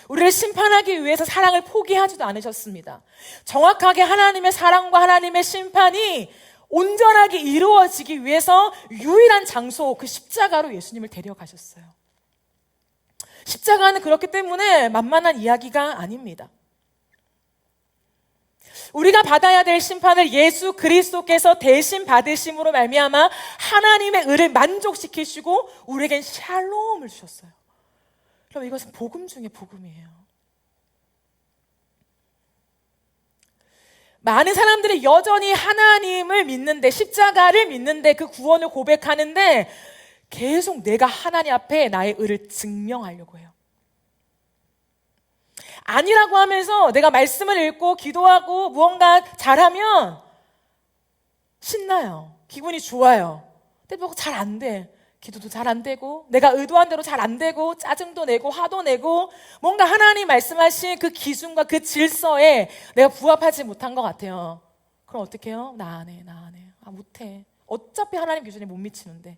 우리를 심판하기 위해서 사랑을 포기하지도 않으셨습니다. 정확하게 하나님의 사랑과 하나님의 심판이 온전하게 이루어지기 위해서 유일한 장소, 그 십자가로 예수님을 데려가셨어요. 십자가는 그렇기 때문에 만만한 이야기가 아닙니다. 우리가 받아야 될 심판을 예수 그리스도께서 대신 받으심으로 말미암아 하나님의 의를 만족시키시고 우리에겐 샬롬을 주셨어요. 그럼 이것은 복음 중에 복음이에요. 많은 사람들이 여전히 하나님을 믿는데, 십자가를 믿는데, 그 구원을 고백하는데 계속 내가 하나님 앞에 나의 의를 증명하려고 해요. 아니라고 하면서 내가 말씀을 읽고 기도하고 무언가 잘하면 신나요. 기분이 좋아요. 근데 뭐 잘 안 돼. 기도도 잘 안 되고 내가 의도한 대로 잘 안 되고 짜증도 내고 화도 내고 뭔가 하나님 말씀하신 그 기준과 그 질서에 내가 부합하지 못한 것 같아요. 그럼 어떻게 해요? 나 안 해. 아, 못해. 어차피 하나님 기준에 못 미치는데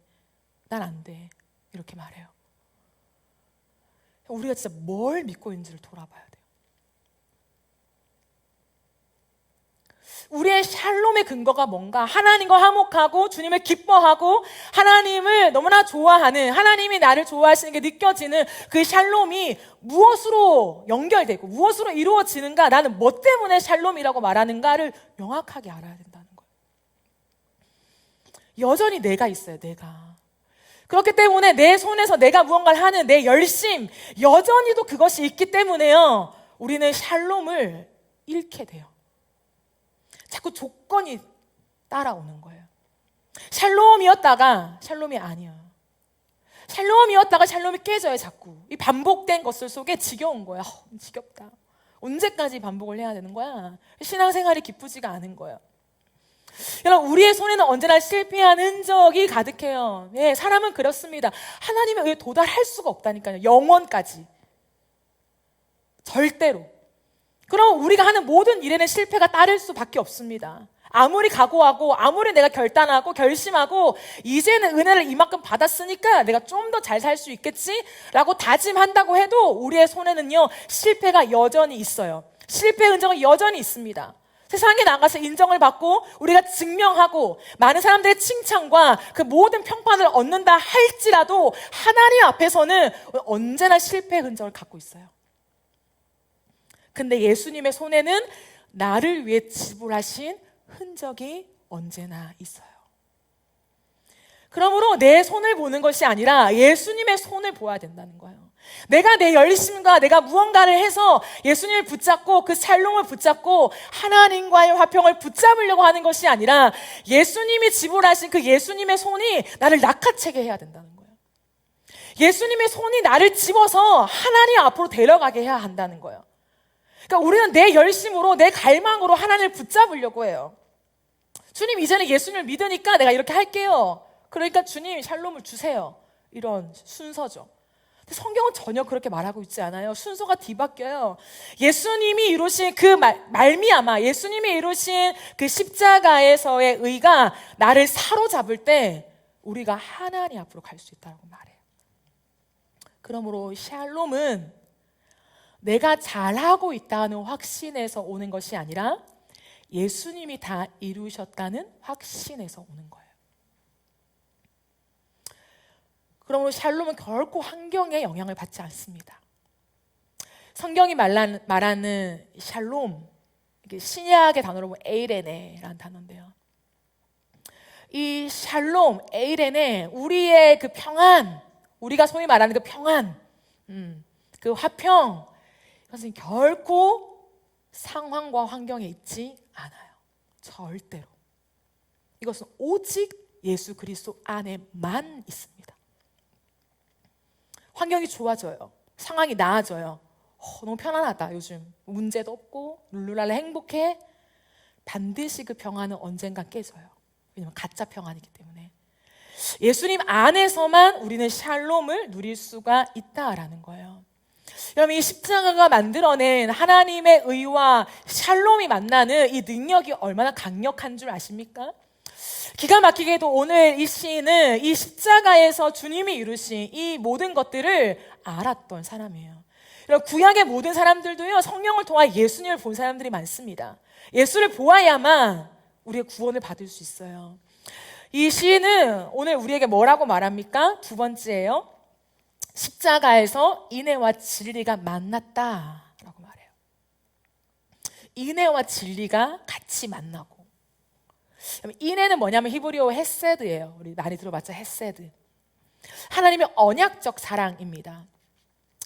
난 안 돼. 이렇게 말해요. 우리가 진짜 뭘 믿고 있는지를 돌아봐야 돼요. 우리의 샬롬의 근거가 뭔가? 하나님과 화목하고 주님을 기뻐하고 하나님을 너무나 좋아하는, 하나님이 나를 좋아하시는 게 느껴지는 그 샬롬이 무엇으로 연결되고 무엇으로 이루어지는가, 나는 뭐 때문에 샬롬이라고 말하는가를 명확하게 알아야 된다는 거예요. 여전히 내가 있어요. 내가. 그렇기 때문에 내 손에서 내가 무언가를 하는 내 열심, 여전히도 그것이 있기 때문에요, 우리는 샬롬을 잃게 돼요. 자꾸 조건이 따라오는 거예요. 샬롬이었다가 샬롬이 아니야. 샬롬이었다가 샬롬이 깨져요. 자꾸 이 반복된 것들 속에 지겨운 거야. 지겹다. 언제까지 반복을 해야 되는 거야? 신앙생활이 기쁘지가 않은 거예요. 여러분, 우리의 손에는 언제나 실패한 흔적이 가득해요. 예, 사람은 그렇습니다. 하나님의 의에 도달할 수가 없다니까요. 영원까지. 절대로. 그럼 우리가 하는 모든 일에는 실패가 따를 수밖에 없습니다. 아무리 각오하고 아무리 내가 결단하고 결심하고 이제는 은혜를 이만큼 받았으니까 내가 좀 더 잘 살 수 있겠지? 라고 다짐한다고 해도 우리의 손에는요, 실패가 여전히 있어요. 실패의 흔적은 여전히 있습니다. 세상에 나가서 인정을 받고 우리가 증명하고 많은 사람들의 칭찬과 그 모든 평판을 얻는다 할지라도 하나님 앞에서는 언제나 실패의 흔적을 갖고 있어요. 근데 예수님의 손에는 나를 위해 지불하신 흔적이 언제나 있어요. 그러므로 내 손을 보는 것이 아니라 예수님의 손을 보아야 된다는 거예요. 내가 내 열심과 내가 무언가를 해서 예수님을 붙잡고 그 샬롬을 붙잡고 하나님과의 화평을 붙잡으려고 하는 것이 아니라 예수님이 지불하신 그 예수님의 손이 나를 낚아채게 해야 된다는 거예요. 예수님의 손이 나를 집어서 하나님 앞으로 데려가게 해야 한다는 거예요. 그러니까 우리는 내 열심으로 내 갈망으로 하나님을 붙잡으려고 해요. 주님, 이제는 예수님을 믿으니까 내가 이렇게 할게요. 그러니까 주님 샬롬을 주세요. 이런 순서죠. 근데 성경은 전혀 그렇게 말하고 있지 않아요. 순서가 뒤바뀌어요. 예수님이 이루신 그 말미암아 예수님이 이루신 그 십자가에서의 의가 나를 사로잡을 때 우리가 하나님 앞으로 갈 수 있다고 말해요. 그러므로 샬롬은 내가 잘하고 있다는 확신에서 오는 것이 아니라 예수님이 다 이루셨다는 확신에서 오는 거예요. 그러므로 샬롬은 결코 환경에 영향을 받지 않습니다. 성경이 말하는 샬롬, 이게 신약의 단어로 보면 에이레네라는 단어인데요. 이 샬롬, 에이레네, 우리의 그 평안, 우리가 소위 말하는 그 평안, 그 화평, 이것은 결코 상황과 환경에 있지 않아요. 절대로. 이것은 오직 예수 그리스도 안에만 있습니다. 환경이 좋아져요. 상황이 나아져요. 너무 편안하다. 요즘 문제도 없고 룰루랄라 행복해. 반드시 그 평안은 언젠가 깨져요. 왜냐하면 가짜 평안이기 때문에. 예수님 안에서만 우리는 샬롬을 누릴 수가 있다라는 거예요. 여러분, 이 십자가가 만들어낸 하나님의 의와 샬롬이 만나는 이 능력이 얼마나 강력한 줄 아십니까? 기가 막히게도 오늘 이 시인은 이 십자가에서 주님이 이루신 이 모든 것들을 알았던 사람이에요. 여러분, 구약의 모든 사람들도요, 성령을 통해 예수님을 본 사람들이 많습니다. 예수를 보아야만 우리의 구원을 받을 수 있어요. 이 시인은 오늘 우리에게 뭐라고 말합니까? 두 번째예요. 십자가에서 인애와 진리가 만났다라고 말해요. 인애와 진리가 같이 만나고. 인애는 뭐냐면 히브리어 헤세드예요. 우리 많이 들어봤죠? 헤세드. 하나님의 언약적 사랑입니다.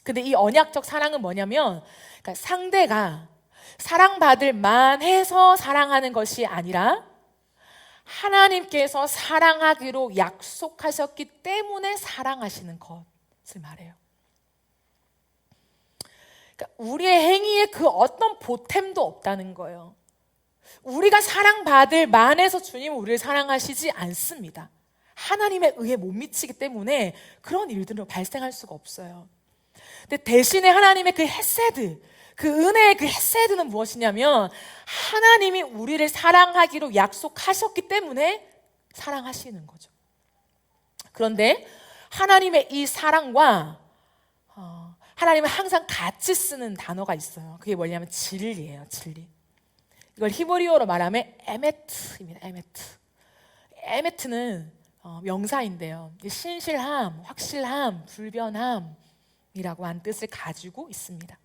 근데 이 언약적 사랑은 뭐냐면, 그러니까 상대가 사랑받을 만해서 사랑하는 것이 아니라 하나님께서 사랑하기로 약속하셨기 때문에 사랑하시는 것을 말해요. 그러니까 우리의 행위에 그 어떤 보탬도 없다는 거예요. 우리가 사랑받을 만해서 주님은 우리를 사랑하시지 않습니다. 하나님의 의에 못 미치기 때문에 그런 일들은 발생할 수가 없어요. 근데 대신에 하나님의 그 헤세드, 그 은혜의 그 헤세드는 무엇이냐면 하나님이 우리를 사랑하기로 약속하셨기 때문에 사랑하시는 거죠. 그런데 하나님의 이 사랑과 하나님은 항상 같이 쓰는 단어가 있어요. 그게 뭐냐면 진리예요. 진리. 이걸 히브리어로 말하면 에메트입니다. 에메트. 에메트는 명사인데요. 신실함, 확실함, 불변함이라고 하는 뜻을 가지고 있습니다.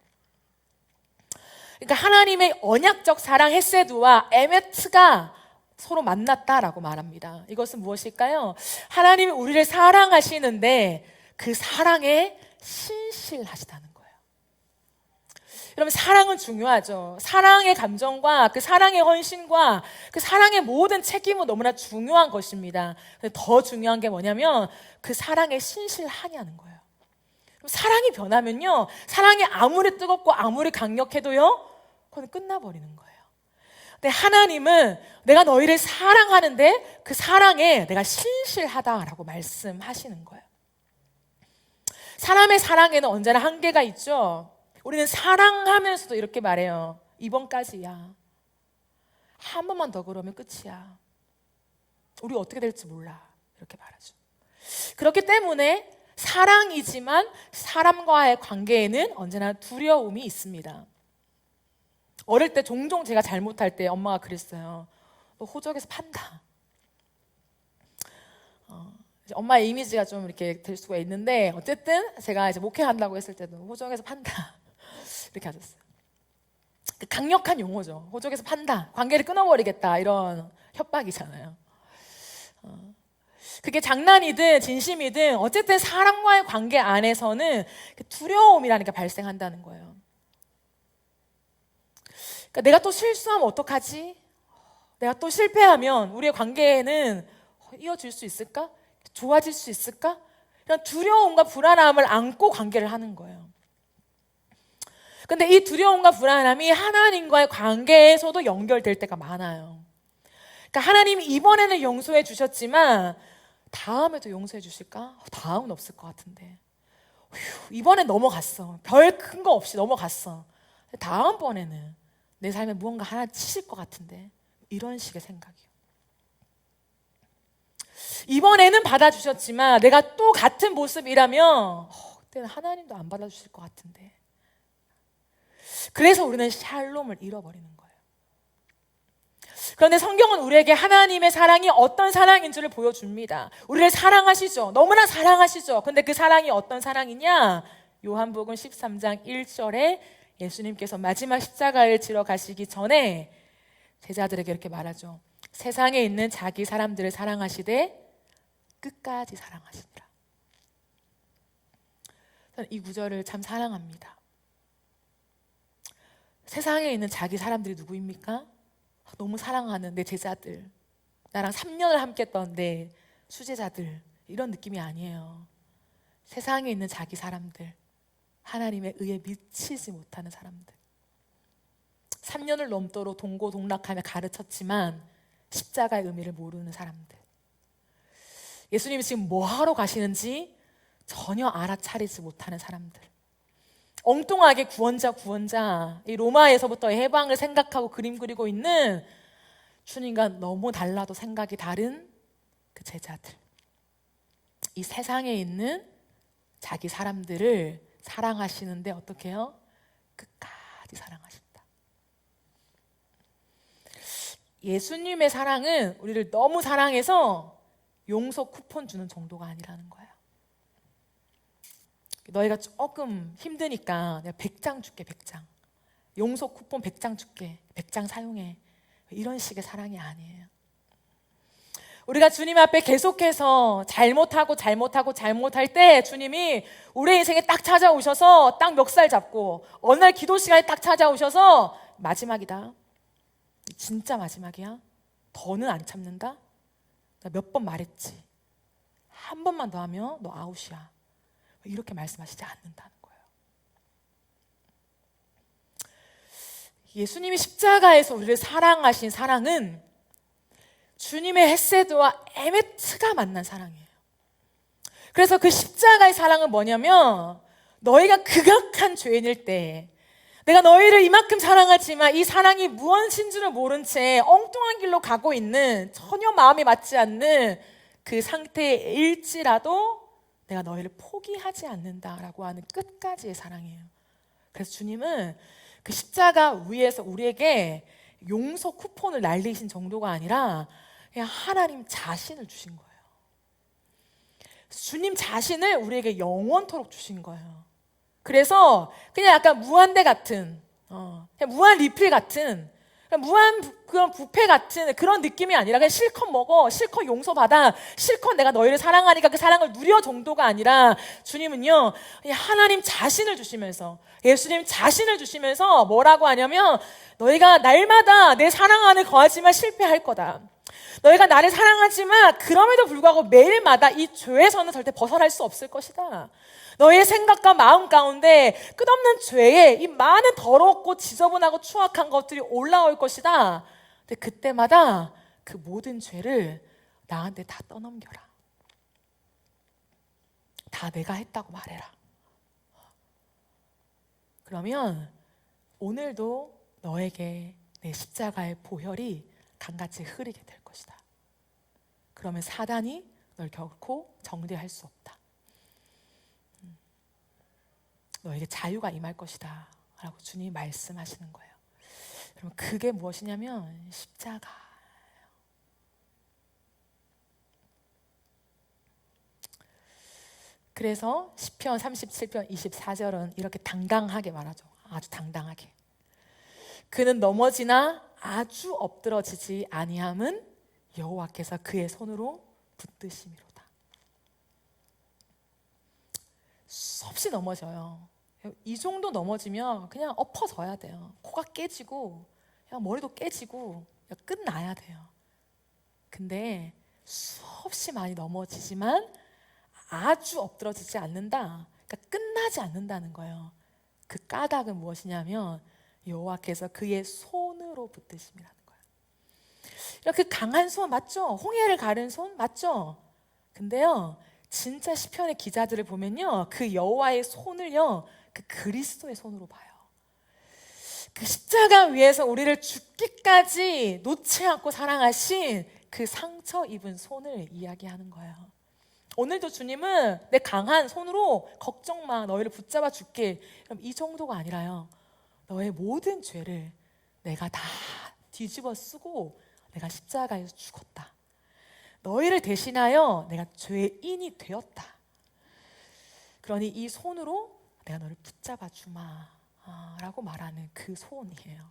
그러니까 하나님의 언약적 사랑 헤세드와 에메트가 서로 만났다라고 말합니다. 이것은 무엇일까요? 하나님이 우리를 사랑하시는데 그 사랑에 신실하시다는 거예요. 여러분, 사랑은 중요하죠. 사랑의 감정과 그 사랑의 헌신과 그 사랑의 모든 책임은 너무나 중요한 것입니다. 더 중요한 게 뭐냐면 그 사랑에 신실하냐는 거예요. 사랑이 변하면요, 사랑이 아무리 뜨겁고 아무리 강력해도요, 그건 끝나버리는 거예요. 근데 하나님은 내가 너희를 사랑하는데 그 사랑에 내가 신실하다라고 말씀하시는 거예요. 사람의 사랑에는 언제나 한계가 있죠. 우리는 사랑하면서도 이렇게 말해요. 이번까지야. 한 번만 더 그러면 끝이야. 우리 어떻게 될지 몰라. 이렇게 말하죠. 그렇기 때문에 사랑이지만 사람과의 관계에는 언제나 두려움이 있습니다. 어릴 때 종종 제가 잘못할 때 엄마가 그랬어요. 너 호적에서 판다. 엄마의 이미지가 좀 이렇게 될 수가 있는데, 어쨌든 제가 이제 목회한다고 했을 때도 호적에서 판다 이렇게 하셨어요. 강력한 용어죠. 호적에서 판다, 관계를 끊어버리겠다, 이런 협박이잖아요. 그게 장난이든 진심이든 어쨌든 사람과의 관계 안에서는 두려움이라는 게 발생한다는 거예요. 그러니까 내가 또 실수하면 어떡하지? 내가 또 실패하면 우리의 관계에는 이어질 수 있을까? 좋아질 수 있을까? 이런 두려움과 불안함을 안고 관계를 하는 거예요. 근데 이 두려움과 불안함이 하나님과의 관계에서도 연결될 때가 많아요. 그러니까 하나님이 이번에는 용서해 주셨지만 다음에도 용서해 주실까? 다음은 없을 것 같은데. 이번엔 넘어갔어. 별 큰 거 없이 넘어갔어. 다음번에는 내 삶에 무언가 하나 치실 것 같은데. 이런 식의 생각이요. 이번에는 받아주셨지만 내가 또 같은 모습이라면 그때는 하나님도 안 받아주실 것 같은데. 그래서 우리는 샬롬을 잃어버리는 거예요. 그런데 성경은 우리에게 하나님의 사랑이 어떤 사랑인 줄을 보여줍니다. 우리를 사랑하시죠. 너무나 사랑하시죠. 근데 그 사랑이 어떤 사랑이냐? 요한복음 13장 1절에 예수님께서 마지막 십자가를 지러 가시기 전에 제자들에게 이렇게 말하죠. 세상에 있는 자기 사람들을 사랑하시되 끝까지 사랑하시니라. 저는 이 구절을 참 사랑합니다. 세상에 있는 자기 사람들이 누구입니까? 너무 사랑하는 내 제자들, 나랑 3년을 함께 했던 내 수제자들, 이런 느낌이 아니에요. 세상에 있는 자기 사람들, 하나님의 의에 미치지 못하는 사람들, 3년을 넘도록 동고동락하며 가르쳤지만 십자가의 의미를 모르는 사람들, 예수님이 지금 뭐 하러 가시는지 전혀 알아차리지 못하는 사람들, 엉뚱하게 구원자, 이 로마에서부터의 해방을 생각하고 그림 그리고 있는 주님과 너무 달라도 생각이 다른 그 제자들, 이 세상에 있는 자기 사람들을 사랑하시는데 어떻게 해요? 끝까지 사랑하신다. 예수님의 사랑은 우리를 너무 사랑해서 용서 쿠폰 주는 정도가 아니라는 거예요. 너희가 조금 힘드니까 내가 100장 줄게, 100장. 용서 쿠폰 100장 줄게, 100장 사용해. 이런 식의 사랑이 아니에요. 우리가 주님 앞에 계속해서 잘못할 때 주님이 우리 인생에 딱 찾아오셔서 딱 멱살 잡고 어느 날 기도 시간에 딱 찾아오셔서 마지막이다. 진짜 마지막이야. 더는 안 참는다. 나 몇 번 말했지. 한 번만 더 하면 너 아웃이야. 이렇게 말씀하시지 않는다는 거예요. 예수님이 십자가에서 우리를 사랑하신 사랑은 주님의 헤세드와 에메트가 만난 사랑이에요. 그래서 그 십자가의 사랑은 뭐냐면, 너희가 극악한 죄인일 때 내가 너희를 이만큼 사랑하지만 이 사랑이 무엇인 줄을 모른 채 엉뚱한 길로 가고 있는, 전혀 마음이 맞지 않는 그 상태일지라도 내가 너희를 포기하지 않는다라고 하는 끝까지의 사랑이에요. 그래서 주님은 그 십자가 위에서 우리에게 용서 쿠폰을 날리신 정도가 아니라 그냥 하나님 자신을 주신 거예요. 주님 자신을 우리에게 영원토록 주신 거예요. 그래서 그냥 약간 무한대 같은, 그냥 무한 리필 같은, 그냥 무한 그런 뷔페 같은 그런 느낌이 아니라 그냥 실컷 먹어, 실컷 용서받아, 실컷 내가 너희를 사랑하니까 그 사랑을 누려 정도가 아니라, 주님은요 그냥 하나님 자신을 주시면서, 예수님 자신을 주시면서 뭐라고 하냐면, 너희가 날마다 내 사랑 안에 거하지만 실패할 거다. 너희가 나를 사랑하지만 그럼에도 불구하고 매일마다 이 죄에서는 절대 벗어날 수 없을 것이다. 너의 생각과 마음 가운데 끝없는 죄에 이 많은 더럽고 지저분하고 추악한 것들이 올라올 것이다. 근데 그때마다 그 모든 죄를 나한테 다 떠넘겨라. 다 내가 했다고 말해라. 그러면 오늘도 너에게 내 십자가의 보혈이 강같이 흐르게 될 것이다. 그러면 사단이 널 결코 정죄할 수 없다. 너에게 자유가 임할 것이다 라고 주님이 말씀하시는 거예요. 그럼 그게 무엇이냐면 십자가. 그래서 시편 37편 24절은 이렇게 당당하게 말하죠. 아주 당당하게. 그는 넘어지나 아주 엎드러지지 아니함은 여호와께서 그의 손으로 붙드심이로다. 수없이 넘어져요. 이 정도 넘어지면 그냥 엎어져야 돼요. 코가 깨지고 그냥 머리도 깨지고 그냥 끝나야 돼요. 근데 수없이 많이 넘어지지만 아주 엎드러지지 않는다. 그러니까 끝나지 않는다는 거예요. 그 까닭은 무엇이냐면 여호와께서 그의 손으로 붙드심이라는 거예요. 이렇게 강한 손 맞죠? 홍해를 가른 손 맞죠? 근데요, 진짜 시편의 기자들을 보면요, 그 여호와의 손을요, 그 그리스도의 손으로 봐요. 그 십자가 위에서 우리를 죽기까지 놓지 않고 사랑하신 그 상처 입은 손을 이야기하는 거예요. 오늘도 주님은 내 강한 손으로 걱정 마, 너희를 붙잡아 줄게. 그럼 이 정도가 아니라요, 너의 모든 죄를 내가 다 뒤집어 쓰고 내가 십자가에서 죽었다. 너희를 대신하여 내가 죄인이 되었다. 그러니 이 손으로 내가 너를 붙잡아 주마 라고 말하는 그 손이에요.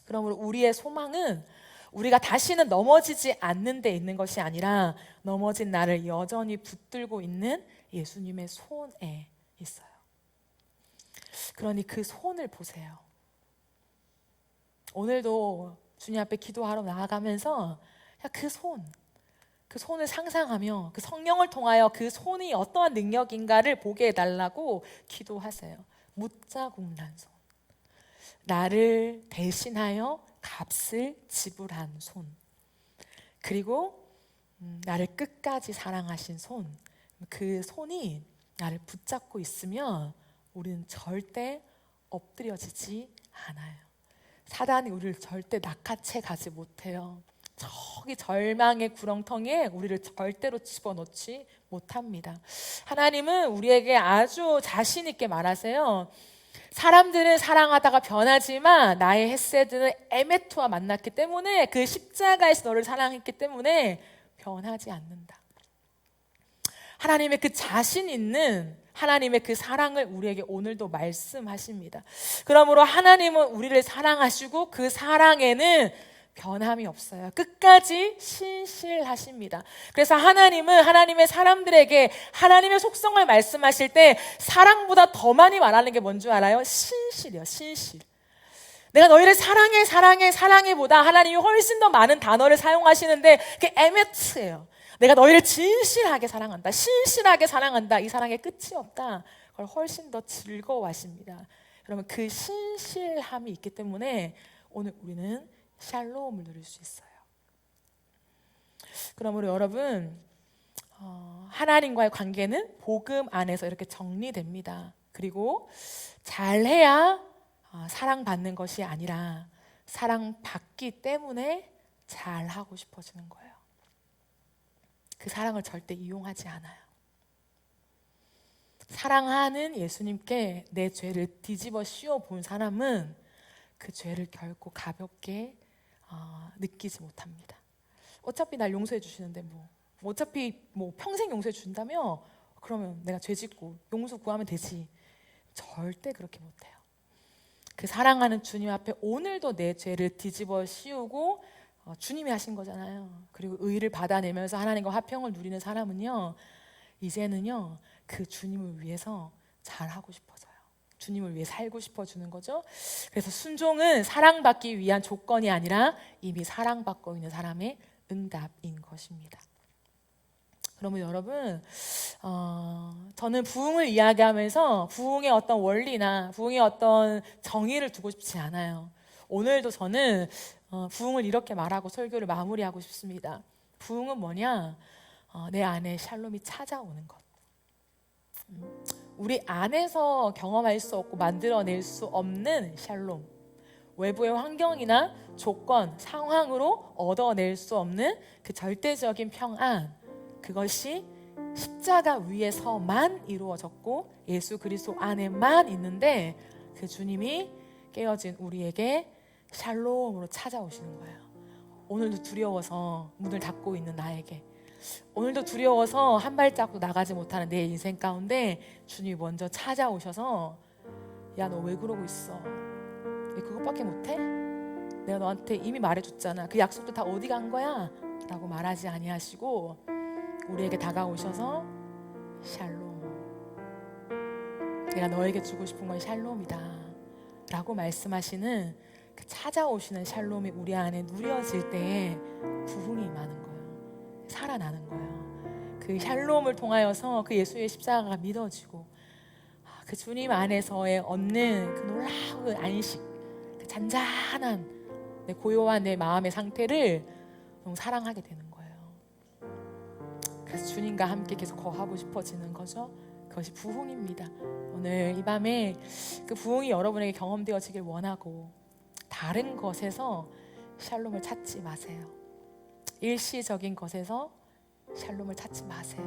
그러므로 우리의 소망은 우리가 다시는 넘어지지 않는 데 있는 것이 아니라 넘어진 나를 여전히 붙들고 있는 예수님의 손에 있어요. 그러니 그 손을 보세요. 오늘도 주님 앞에 기도하러 나아가면서 그 손을 상상하며 그 성령을 통하여 그 손이 어떠한 능력인가를 보게 해달라고 기도하세요. 묻자국난 손, 나를 대신하여 값을 지불한 손, 그리고 나를 끝까지 사랑하신 손, 그 손이 나를 붙잡고 있으면 우리는 절대 엎드려지지 않아요. 사단이 우리를 절대 낚아채 가지 못해요. 저기 절망의 구렁텅이에 우리를 절대로 집어넣지 못합니다. 하나님은 우리에게 아주 자신 있게 말하세요. 사람들은 사랑하다가 변하지만 나의 헤세드는 에메트와 만났기 때문에, 그 십자가에서 너를 사랑했기 때문에 변하지 않는다. 하나님의 그 자신 있는 하나님의 그 사랑을 우리에게 오늘도 말씀하십니다. 그러므로 하나님은 우리를 사랑하시고 그 사랑에는 변함이 없어요. 끝까지 신실하십니다. 그래서 하나님은 하나님의 사람들에게 하나님의 속성을 말씀하실 때 사랑보다 더 많이 말하는 게 뭔 줄 알아요? 신실이요, 신실. 내가 너희를 사랑해, 사랑해, 사랑해보다 하나님이 훨씬 더 많은 단어를 사용하시는데 그게 에메트예요. 내가 너희를 진실하게 사랑한다, 신실하게 사랑한다, 이 사랑의 끝이 없다. 그걸 훨씬 더 즐거워하십니다. 그러면 그 신실함이 있기 때문에 오늘 우리는 샬롬을 누릴 수 있어요. 그러므로 여러분, 하나님과의 관계는 복음 안에서 이렇게 정리됩니다. 그리고 잘해야 사랑받는 것이 아니라 사랑받기 때문에 잘하고 싶어지는 거예요. 그 사랑을 절대 이용하지 않아요. 사랑하는 예수님께 내 죄를 뒤집어 씌워 본 사람은 그 죄를 결코 가볍게 느끼지 못합니다. 어차피 날 용서해 주시는데 어차피 평생 용서해 준다며, 그러면 내가 죄 짓고 용서 구하면 되지. 절대 그렇게 못해요. 그 사랑하는 주님 앞에 오늘도 내 죄를 뒤집어 씌우고 주님이 하신 거잖아요. 그리고 의를 받아내면서 하나님과 화평을 누리는 사람은요, 이제는요 그 주님을 위해서 잘하고 싶어져요. 주님을 위해 살고 싶어지는 거죠. 그래서 순종은 사랑받기 위한 조건이 아니라 이미 사랑받고 있는 사람의 응답인 것입니다. 그러면 여러분, 저는 부흥을 이야기하면서 부흥의 어떤 원리나 부흥의 어떤 정의를 두고 싶지 않아요. 오늘도 저는 부흥을 이렇게 말하고 설교를 마무리하고 싶습니다. 부흥은 뭐냐? 내 안에 샬롬이 찾아오는 것. 우리 안에서 경험할 수 없고 만들어낼 수 없는 샬롬. 외부의 환경이나 조건, 상황으로 얻어낼 수 없는 그 절대적인 평안. 그것이 십자가 위에서만 이루어졌고 예수 그리스도 안에만 있는데 그 주님이 깨어진 우리에게 샬롬으로 찾아오시는 거예요. 오늘도 두려워서 문을 닫고 있는 나에게, 오늘도 두려워서 한 발짝도 나가지 못하는 내 인생 가운데 주님이 먼저 찾아오셔서 야, 너 왜 그러고 있어? 왜 그것밖에 못해? 내가 너한테 이미 말해줬잖아. 그 약속도 다 어디 간 거야? 라고 말하지 아니하시고 우리에게 다가오셔서 샬롬, 내가 너에게 주고 싶은 건 샬롬이다 라고 말씀하시는 그 찾아오시는 샬롬이 우리 안에 누려질 때에 부흥이 임하는 거예요. 살아나는 거예요. 그 샬롬을 통하여서 그 예수의 십자가가 믿어지고 그 주님 안에서의 얻는 그 놀라운 안식, 그 잔잔한 내 고요한 내 마음의 상태를 너무 사랑하게 되는 거예요. 그래서 주님과 함께 계속 거하고 싶어지는 거죠. 그것이 부흥입니다. 오늘 이 밤에 그 부흥이 여러분에게 경험되어지길 원하고 다른 것에서 샬롬을 찾지 마세요. 일시적인 것에서 샬롬을 찾지 마세요.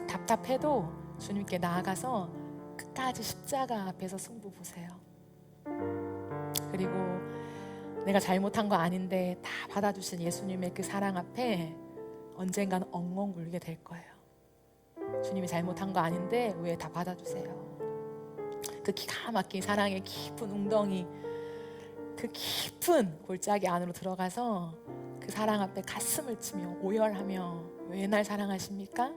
답답해도 주님께 나아가서 끝까지 십자가 앞에서 승부 보세요. 그리고 내가 잘못한 거 아닌데 다 받아주신 예수님의 그 사랑 앞에 언젠가는 엉엉 울게 될 거예요. 주님이 잘못한 거 아닌데 왜 다 받아주세요? 그 기가 막힌 사랑의 깊은 웅덩이, 그 깊은 골짜기 안으로 들어가서 그 사랑 앞에 가슴을 치며 오열하며 왜 날 사랑하십니까?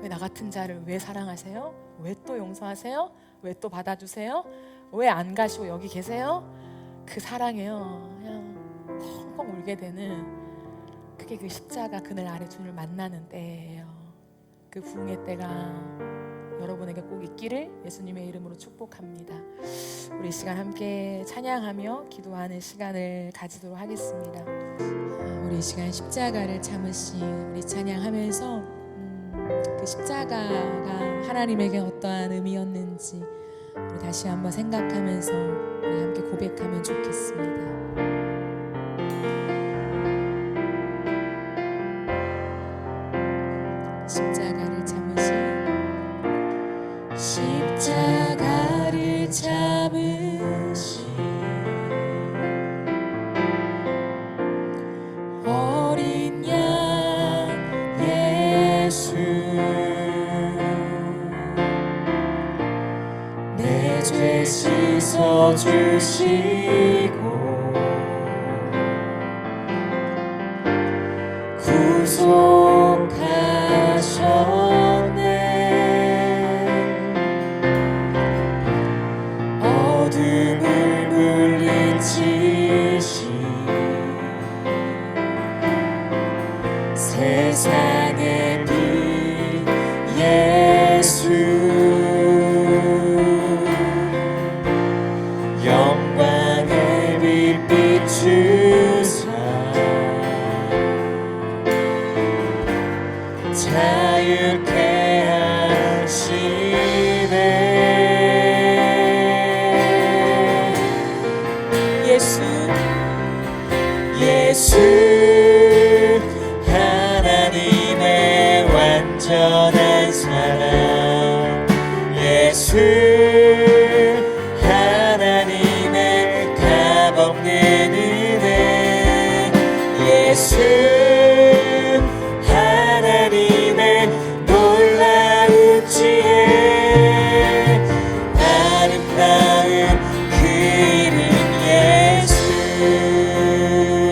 왜 나 같은 자를 왜 사랑하세요? 왜 또 용서하세요? 왜 또 받아주세요? 왜 안 가시고 여기 계세요? 그 사랑에요 그냥 펑펑 울게 되는, 그게 그 십자가 그늘 아래 주님을 만나는 때예요. 그 부흥의 때가 여러분에게 꼭 있기를 예수님의 이름으로 축복합니다. 우리 이 시간 함께 찬양하며 기도하는 시간을 가지도록 하겠습니다. 우리 이 시간 십자가를 참으신 우리 찬양하면서 그 십자가가 하나님에게 어떠한 의미였는지 우리 다시 한번 생각하면서 우리 함께 고백하면 좋겠습니다. 십자가를 참으신 어린 양 예수, 내 죄 씻어주시고 구속하셨네. 어둠을 물리치시 세상의 빛 예수, 영광의 빛 비추사 자유케 하시네. 예수 하나님의 완전한 사랑, 예수 하나님의 값없는 은혜, 예수 하나님의 놀라운 지혜, 아름다운 그 이름 예수.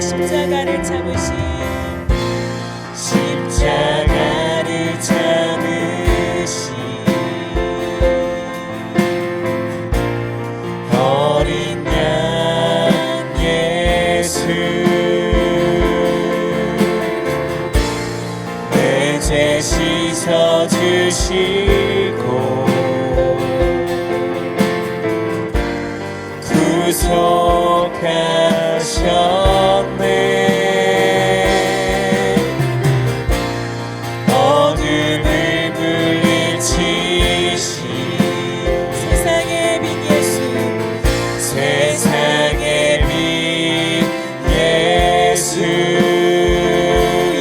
십자가를 참으신 어린 양 예수,
씻어주시고 구속하셨네. 어둠을 물리치신
세상의 빛 예수,
세상의 빛 예수,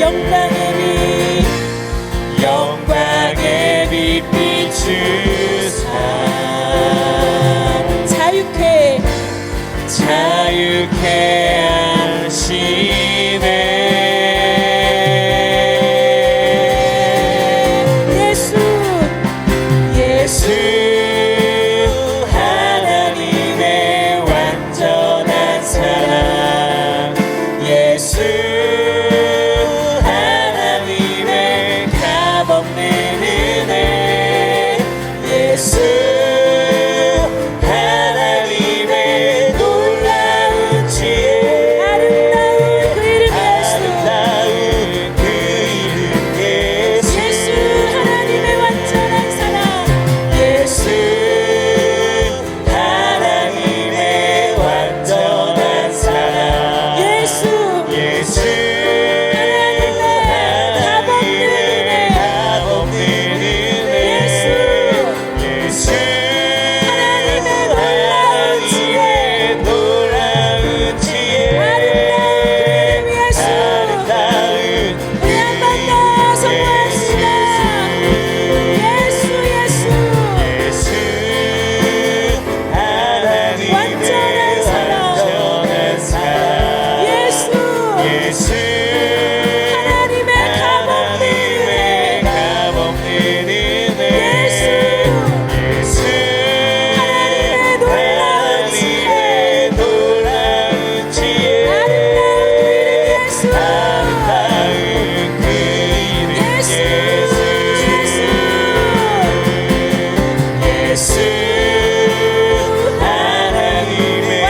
영광의 빛,
영광의 빛 비추사 자유케 하시네. 예수 하나님의 완전한 사랑, 예수 하나님의 값없는 은혜, 예수 하나님의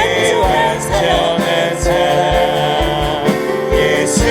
완전한 사랑, 예수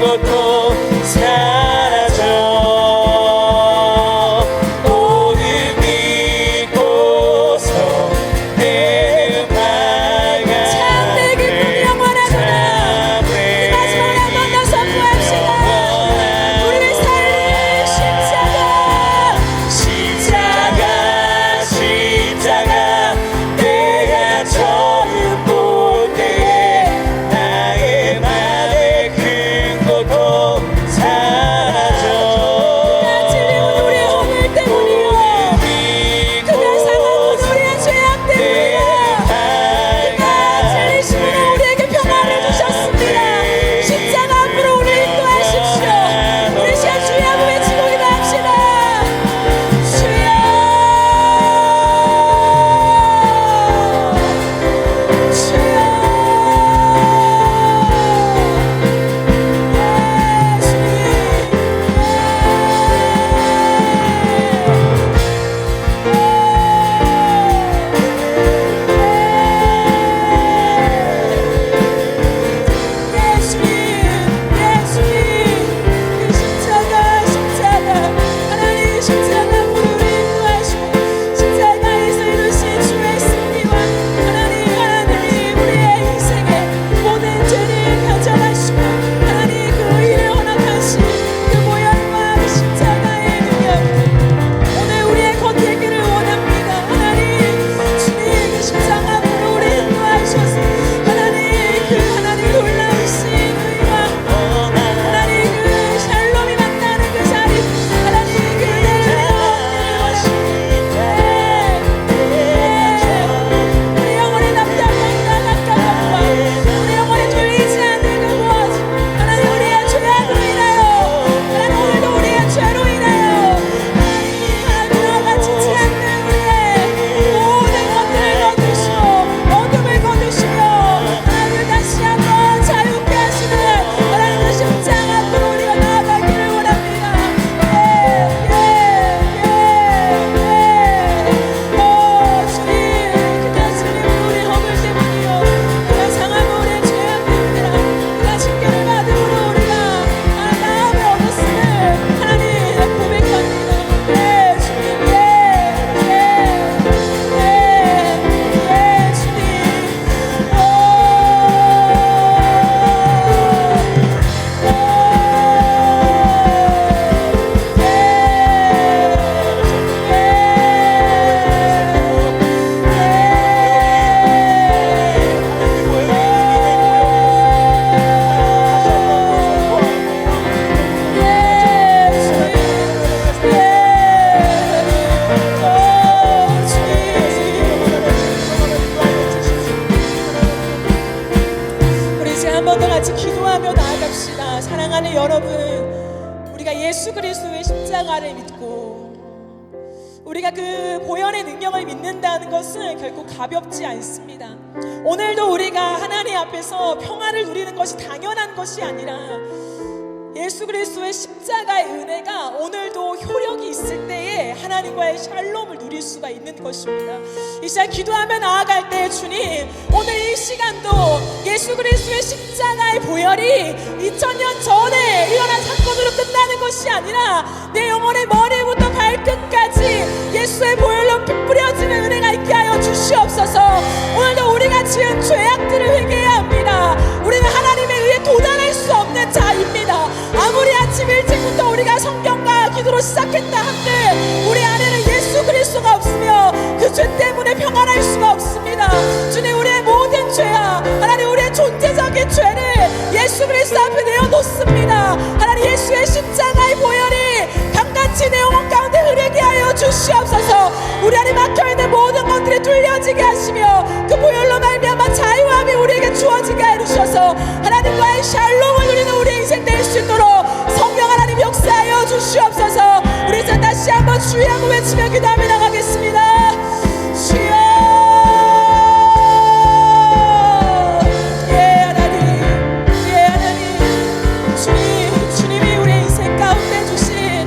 고통 사라져 오늘 믿고서 내 밝아가네
참 내 기쁨이 영원하구나. 이 마지막에 한 번 더 선포합시다. 우리를 살린 십자가
십자가 내가 처음 볼 때에 나의 맘에 큰 고통 사라져
그가 찔림은 우리의 허물 때문이요 그가 상함은 우리의 죄악 때문이요 그가 찔리심으로 우리에게 평화를 주셨습니다. 십자가 앞으로 우리를 인도하십시오. 우리 시간 주여 한번 외치고 기도합시다. 주여 사랑하는 여러분, 우리가 예수 그리스도의 십자가를 믿고 우리가 그 보혈의 능력을 믿는다는 것은 결코 가볍지 않습니다. 오늘도 우리가 하나님 앞에서 평화를 누리는 것이 당연한 것이 아니라 예수 그리스도의 십자가의 은혜가 오늘도 효력이 있을 때에 하나님과의 샬롬을 누릴 수가 있는 것입니다. 이 시간 기도하며 나아갈 때 주님, 오늘 이 시간도 예수 그리스도의 십자가의 보혈이 2000년 전에 일어난 사건으로 끝나는 것이 아니라 내 영혼의 머리부터 발끝까지 예수의 보혈로 뿌려지는 은혜가 있게 하여 주시옵소서. 오늘도 우리가 지은 죄악들을 회개해야 합니다. 우리는 하나님에 의해 도달할 수 없는 자입니다. 아무리 아침 일찍부터 우리가 성경과 기도로 시작했다 한들 우리 안에는 예수 그리스도가 없으며 그 죄 때문에 평안할 수가 없습니다. 주님, 우리의 모든 죄와 하나님 우리의 존재적인 죄를 예수 그리스도 앞에 내어놓습니다. 하나님, 예수의 십자가의 보혈이 강같이 내 영혼 가운데 흐르게 하여 주시옵소서. 우리 안에 막혀있는 모든 것들이 뚫려지게 하시며 그 보혈로 말미암아 자유함이 우리에게 주어지게 하여 주셔서 하나님과의 샬롬을 누리는 우리의 인생 될 수 있도록 성령 하나님 역사하여 주시옵소서. 우리 이제 다시 한번 주의 한번 외치며 기도하며 나가겠습니다. 주여, 예 하나님, 예 하나님, 주님이 우리의 인생 가운데 주신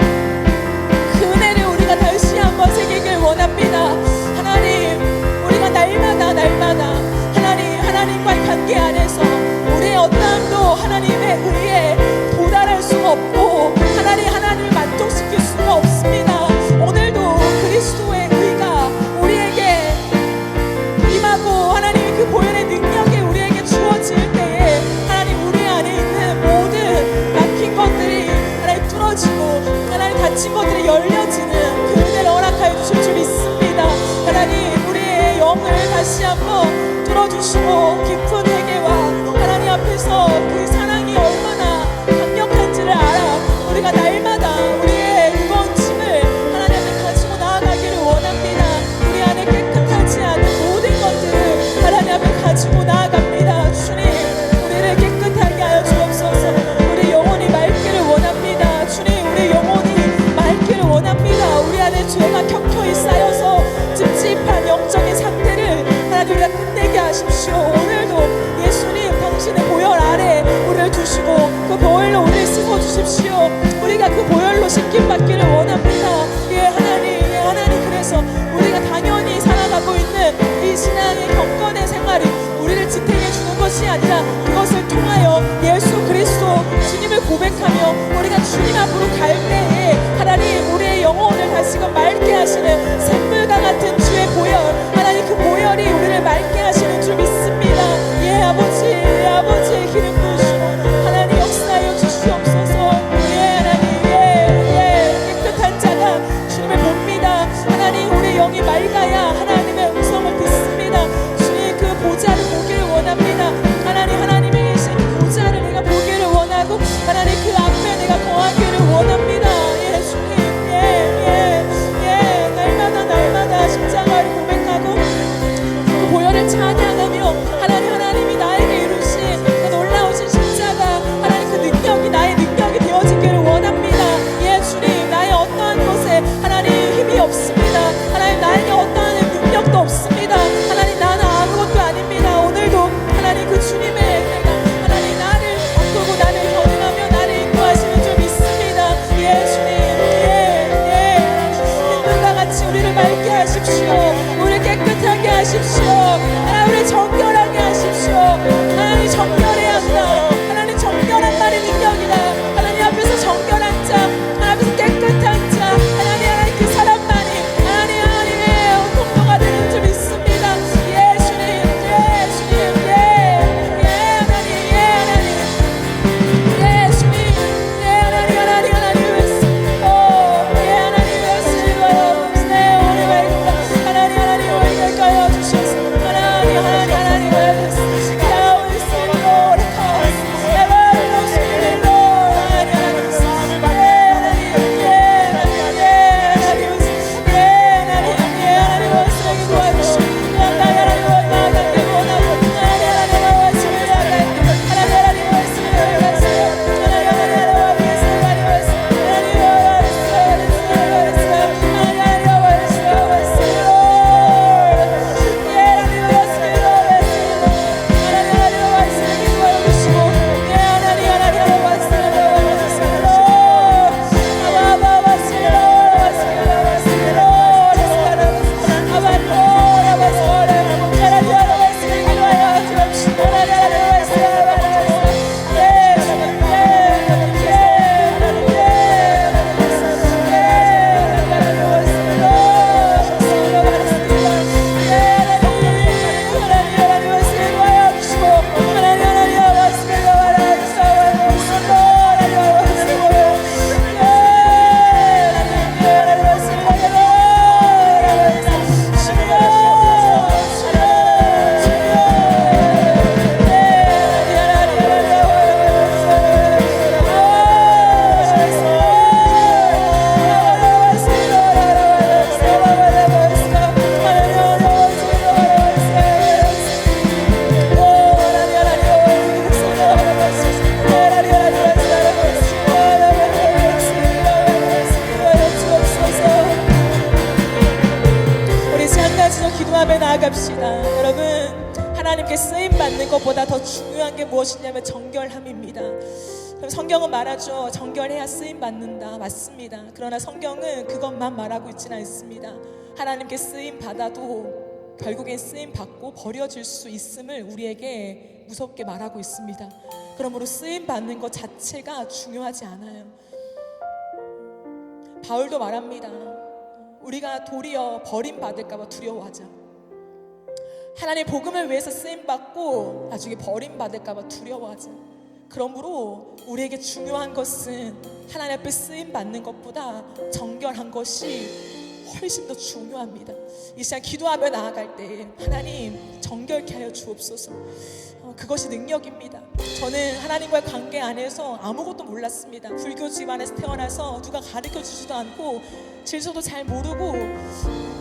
그 은혜를 우리가 다시 한번 새기길 원합니다. 하나님, 우리가 날마다 하나님과의 관계 안에서 우리의 어떠함도 하나님에 의해 고백하며 우리가 주님 앞으로 갈 때에 하나님 우리의 영혼을 다시금 맑게 하시는 샘물과 같은 주의 보혈, 하나님 그 보혈이 우리를 맑게 하시는 줄 믿습니다. 예 아버지, 아버지의 기름 부으시고 하나님 역사하여 주시옵소서. 예 하나님, 깨끗한 자가 주님을 봅니다. 하나님 우리 영이 맑아야 하나님의 음성을 듣습니다. 주님 그 보좌를 보기를 원합니다. 하나님의 이 보좌를 내가 보기를 원하고 하나님 그 앞에 내가 거하기를 원합니다. 예 주님, 날마다 십자가를 고백하고 그 보혈을 찬양하며 하나님이 나에게 이루신 그 놀라우신 십자가, 하나님 그 능력이 나의 능력이 되어지기를 원합니다. 예 주님, 나의 어떠한 것에 하나님 힘이 없습니다. 하나님 나에게 어떠한 능력도 없습니다. 하나님 나는 아무것도 아닙니다. 오늘도 하나님 그 주님의 내가 하나님 나를 바꾸고 나를 견인하며 나를 인도하시는 줄 믿습니다. 예 주님, 흰눈과 같이 우리를 맑게 하십시오. 우리를 깨끗하게 하십시오. 하나님 우리를 정결하게 하십시오. 하나님 정결해야 한다. 하나님 정결한 말의 능력이다. 하나님 앞에서 정결한 자, 하나님 앞에서 깨끗한 자, 하나님 그 사람만이 하나님의 통로가 되는 줄 믿습니다. 예 주님, 기도하며 나아갑시다. 여러분, 하나님께 쓰임받는 것보다 더 중요한 게 무엇이냐면 정결함입니다. 그럼 성경은 말하죠. 정결해야 쓰임받는다. 맞습니다. 그러나 성경은 그것만 말하고 있지는 않습니다. 하나님께 쓰임받아도 결국엔 쓰임받고 버려질 수 있음을 우리에게 무섭게 말하고 있습니다. 그러므로 쓰임받는 것 자체가 중요하지 않아요. 바울도 말합니다. 우리가 도리어 버림받을까 봐 두려워하자. 하나님의 복음을 위해서 쓰임받고 나중에 버림받을까 봐 두려워하자. 그러므로 우리에게 중요한 것은 하나님 앞에 쓰임받는 것보다 정결한 것이 훨씬 더 중요합니다. 이 시간 기도하며 나아갈 때 하나님 정결케 하여 주옵소서. 그것이 능력입니다. 저는 하나님과의 관계 안에서 아무것도 몰랐습니다. 불교 집안에서 태어나서 누가 가르쳐 주지도 않고 질서도 잘 모르고,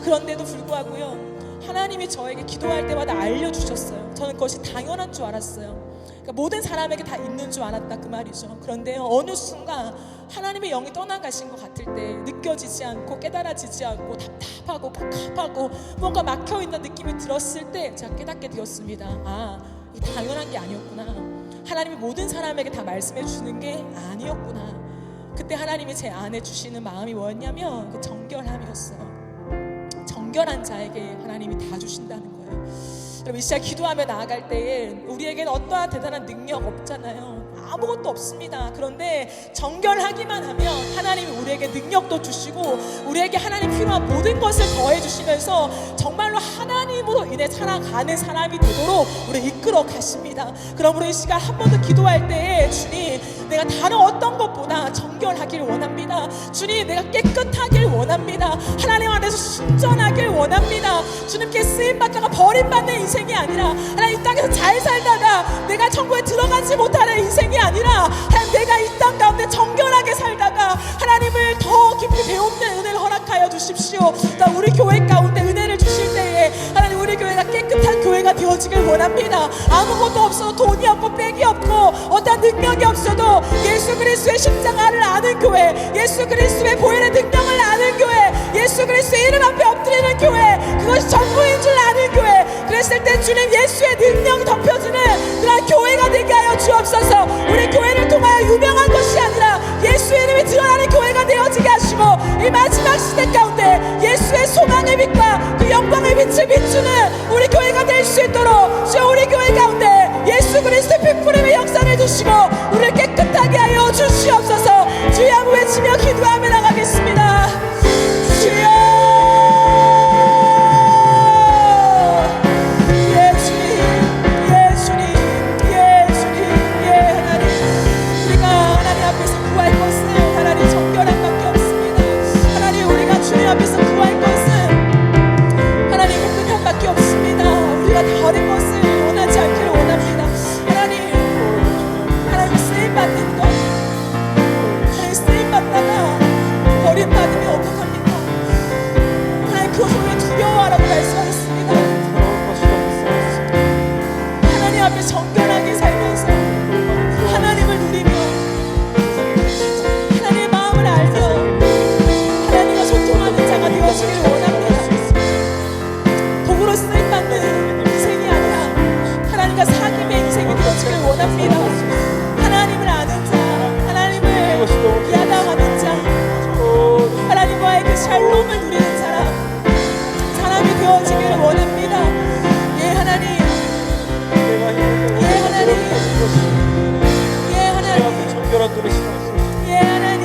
그런데도 불구하고요 하나님이 저에게 기도할 때마다 알려주셨어요. 저는 그것이 당연한 줄 알았어요. 그러니까 모든 사람에게 다 있는 줄 알았다 그 말이죠. 그런데 어느 순간 하나님의 영이 떠나가신 것 같을 때 느껴지지 않고 깨달아지지 않고 답답하고 복잡하고 뭔가 막혀있는 느낌이 들었을 때 제가 깨닫게 되었습니다. 아, 이게 당연한 게 아니었구나. 하나님이 모든 사람에게 다 말씀해 주는 게 아니었구나. 그때 하나님이 제 안에 주시는 마음이 뭐였냐면 그 정결함이었어요. 정결한 자에게 하나님이 다 주신다는 거예요. 여러분, 이 시간 기도하며 나아갈 때에 우리에게는 어떠한 대단한 능력 없잖아요. 아무것도 없습니다. 그런데 정결하기만 하면 하나님이 우리에게 능력도 주시고 우리에게 하나님 필요한 모든 것을 더해 주시면서 정말로 하나님으로 인해 살아가는 사람이 되도록 우리를 이끌어 가십니다. 그러므로 이 시간 한 번 더 기도할 때에 주님, 내가 다른 어떤 것보다 정결하길 원합니다. 주님, 내가 깨끗하길 원합니다. 하나님 안에서 순전하길 원합니다. 주님께 쓰임받다가 버림받는 인생이 아니라 하나님 이 땅에서 잘 살다가 내가 천국에 들어가지 못하는 인생이 아니라 하나님 내가 이 땅 가운데 정결하게 살다가 하나님을 더 깊이 배우는 은혜를 허락하여 주십시오. 우리 교회 가운데 은혜를 주실 때에 하나님 우리 교회가 깨끗한 교회가 되어지길 원합니다. 아무것도 없어도 돈이 없고 백이 없고 어떤 능력이 없어도 예수 그리스도의 십자가를 아는 교회, 예수 그리스도의 보혈의 능력을 아는 교회, 예수 그리스도의 이름 앞에 엎드리는 교회, 그것이 전부인 줄 아는 교회. 그랬을 때 주님, 예수의 능력이 덮여지는 그런 교회가 되게 하여 주옵소서. 우리 교회를 통하여 유명한 것이 아니라 예수의 이름이 드러나는 교회가 되어지게 하시고 이 마지막 시대 가운데 예수의 소망의 빛과 그 영광의 빛을 비추는 우리 교회가 될 수 있도록 주여 우리 교회 가운데 예수 그리스도의 피부림의 역사를 주시고 우리를 깨끗하게 하여 주시옵소서. 주의 한번 외치며 기도하며 나가겠습니다. 주여, 주님 앞에서 구할 것은 하나님 깨끗한 밖에 없습니다. 우리가 다른 것을 원하지 않기를 원합니다. 하나님 쓰임받는 것, 하나님 쓰임받다가 버림받으면 어떡합니까? 하나님 그것을 왜 두려워하라고 말씀하셨습니다. 하나님 앞에 정결하게 살면서 하나님을 누리며 하나님의 마음을 알며 소통하는 자가 되어지기를 원합니다. 도구로 쓰임받는 인생이 아니라 하나님과 사귐의 인생이 되어지기를 원합니다. 하나님을 아는 자, 하나님을 야당하는 자, 하나님과의 그 샬롬을 누리는 사람이 되어지기를 원합니다. 예 하나님, 예 하나님, 예 하나님,
정결한 눈을 시선하시고
예 하나님,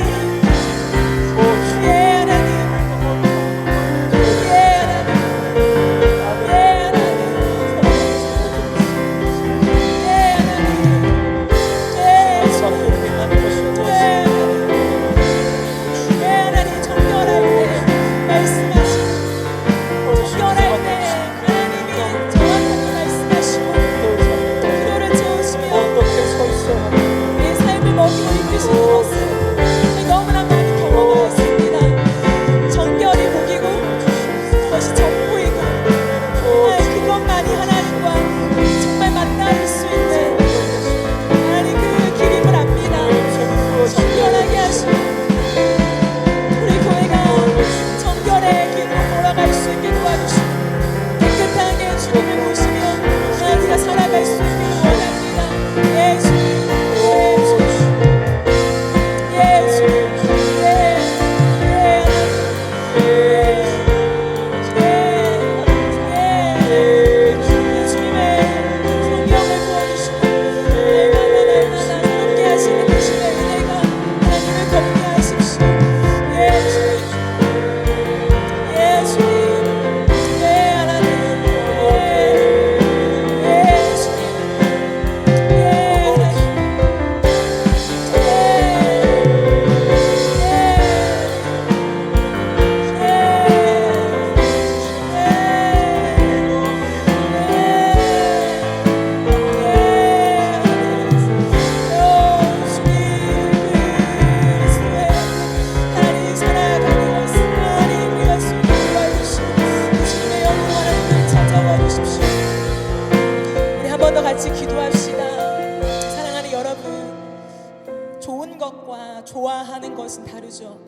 좋아하는 것은 다르죠.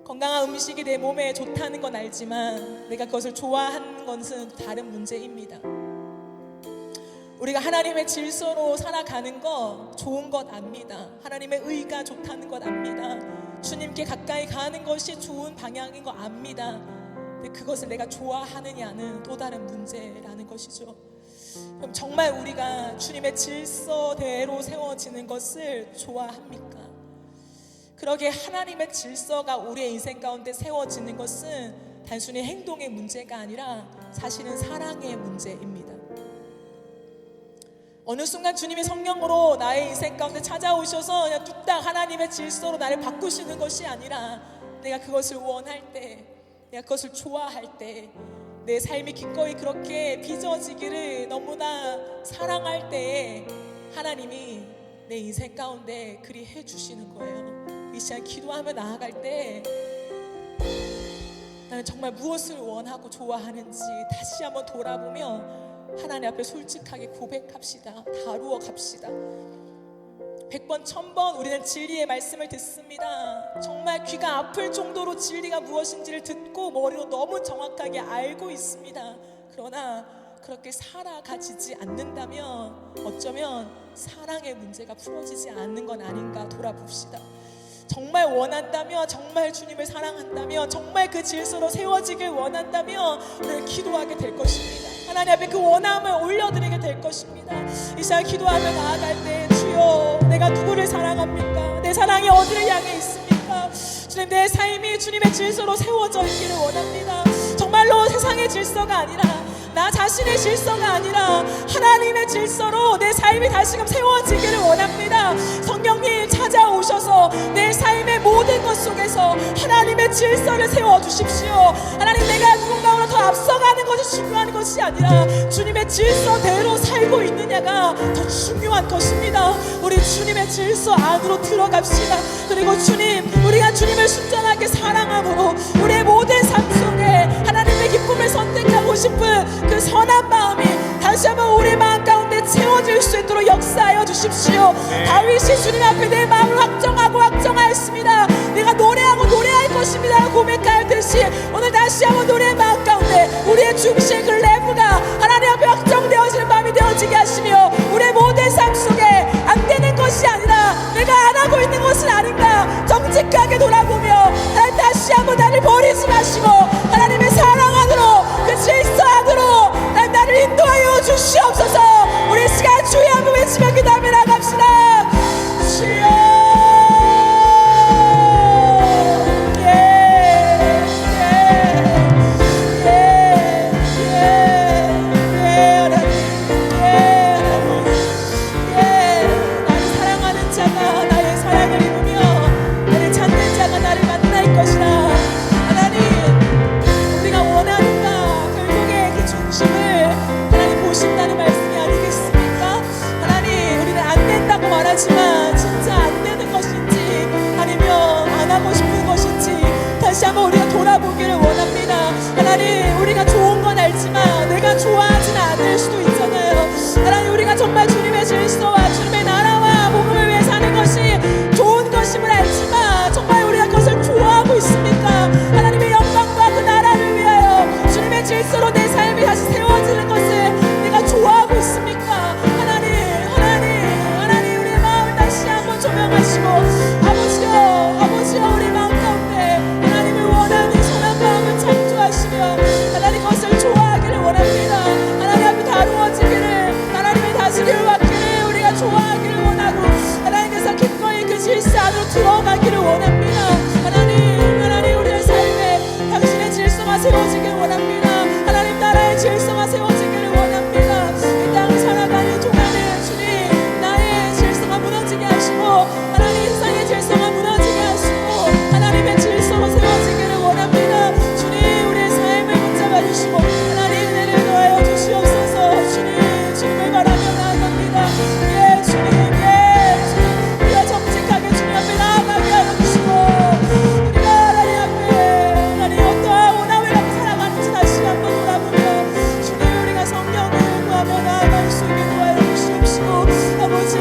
건강한 음식이 내 몸에 좋다는 건 알지만 내가 그것을 좋아하는 것은 다른 문제입니다. 우리가 하나님의 질서로 살아가는 거 좋은 것 압니다. 하나님의 의가 좋다는 것 압니다. 주님께 가까이 가는 것이 좋은 방향인 거 압니다. 근데 그것을 내가 좋아하느냐는 또 다른 문제라는 것이죠. 그럼 정말 우리가 주님의 질서대로 세워지는 것을 좋아합니까? 그러게 하나님의 질서가 우리의 인생 가운데 세워지는 것은 단순히 행동의 문제가 아니라 사실은 사랑의 문제입니다. 어느 순간 주님이 성령으로 나의 인생 가운데 찾아오셔서 그냥 뚝딱 하나님의 질서로 나를 바꾸시는 것이 아니라 내가 그것을 원할 때, 내가 그것을 좋아할 때, 내 삶이 기꺼이 그렇게 빚어지기를 너무나 사랑할 때에 하나님이 내 인생 가운데 그리 해주시는 거예요. 이 시간 기도하며 나아갈 때 나는 정말 무엇을 원하고 좋아하는지 다시 한번 돌아보며 하나님 앞에 솔직하게 고백합시다. 다루어 갑시다. 100번 1000번 우리는 진리의 말씀을 듣습니다. 정말 귀가 아플 정도로 진리가 무엇인지를 듣고 머리로 너무 정확하게 알고 있습니다. 그러나 그렇게 살아가지지 않는다면 어쩌면 사랑의 문제가 풀어지지 않는 건 아닌가 돌아봅시다. 정말 원한다면, 정말 주님을 사랑한다면, 정말 그 질서로 세워지길 원한다면 우리는 기도하게 될 것입니다. 하나님 앞에 그 원함을 올려드리게 될 것입니다. 이 시간 기도하며 나아갈 때 주여, 내가 누구를 사랑합니까? 내 사랑이 어디를 향해 있습니까? 주님, 내 삶이 주님의 질서로 세워져 있기를 원합니다. 정말로 세상의 질서가 아니라, 나 자신의 질서가 아니라 하나님의 질서로 내 삶이 다시금 세워지기를 원합니다. 성령님 찾아오셔서 내 삶의 모든 것 속에서 하나님의 질서를 세워주십시오. 하나님, 내가 누군가보다 더 앞서가는 것이 중요한 것이 아니라 주님의 질서대로 살고 있느냐가 더 중요한 것입니다. 우리 주님의 질서 안으로 들어갑시다. 그리고 주님, 우리가 주님을 순전하게 사랑함으로 우리의 모든 삶 속에 하나님의 기쁨을 선택하고 싶은 그 선한 마음이 다시 한번 우리 마음 가운데 채워질 수 있도록 역사하여 주십시오. 다윗이 주님 앞에 내 마음을 확정하였습니다. 내가 노래하고 노래할 것입니다 고백하였듯이 오늘 다시 한번 우리의 마음 가운데 우리의 중심 그 레브가 하나님 앞에 확정되어지는 마음이 되어지게 하시며 우리의 모든 삶 속에 안 되는 것이 아니라 내가 안 하고 있는 것은 아닌가 정직하게 돌아보며 하나님 다시 한번 나를 버리지 마시고 하나님의 사랑 안으로 그 질서 안으로 나를 인도하여 주시옵소서. 우리 시간 주의 한번 외치며 기도하며 나갑시다. 주여, 하지만 진짜 안 되는 것인지 아니면 안 하고 싶은 것인지 다시 한번 우리가 돌아보기를 원합니다. 하나님, 우리가 좋은 건 알지만 내가 좋아하진 않을 수도 있잖아요. 하나님, 우리가 정말 주님의 질서와 주님의 나라와 복음을 위해 사는 것이 좋은 것임을 알지만 정말 우리가 그것을 좋아하고 있습니까? 하나님의 영광과 그 나라를 위하여 주님의 질서로 내 삶이 다시 세워지는 것을 내가 좋아하고 있습니까? 조명하시고 아버지여 우리 마음 가운데 하나님을 원하는 선한 마음을 창조하시며 하나님 것을 좋아하기를 원합니다. 하나님 앞에 다루어지기를 하나님의 다스림을 받기를 우리가 좋아하기를 원하고 하나님께서 기꺼이 그 질서 안으로 들어가기를 원합니다. 하나님 우리의 삶에 당신의 질서가 세워지기를 원합니다. 하나님 나라의 질서가 세워지기를 원합니다. 이 땅을 살아가는 동안에 주님 나의 질서가 무너지게 하시고 하나님 세상의 질서가 무너지게 하시고 하나님의 질서로 세워지기를 원합니다. 주님, 우리의 삶을 붙잡아 주시고 하나님 은혜를 더하여 주시옵소서. 주님을 바라며 나아갑니다. 예 주님, 우리가 정직하게 주님 앞에 나아가게 하여 주시고 우리가 하나님 앞에 하나님 어떠한 원함을 갖고 살아가는지 다시 한번 돌아보며 주님, 우리가 성령을 구하며 나아갈 수 있게 도와여 주시옵시고 아버지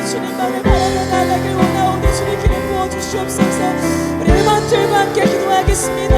주님만을 바라며 나아가길 원하오니 주님 기름 부어 주시옵소서. 우리 음원 들과 함께 기도하겠습니다.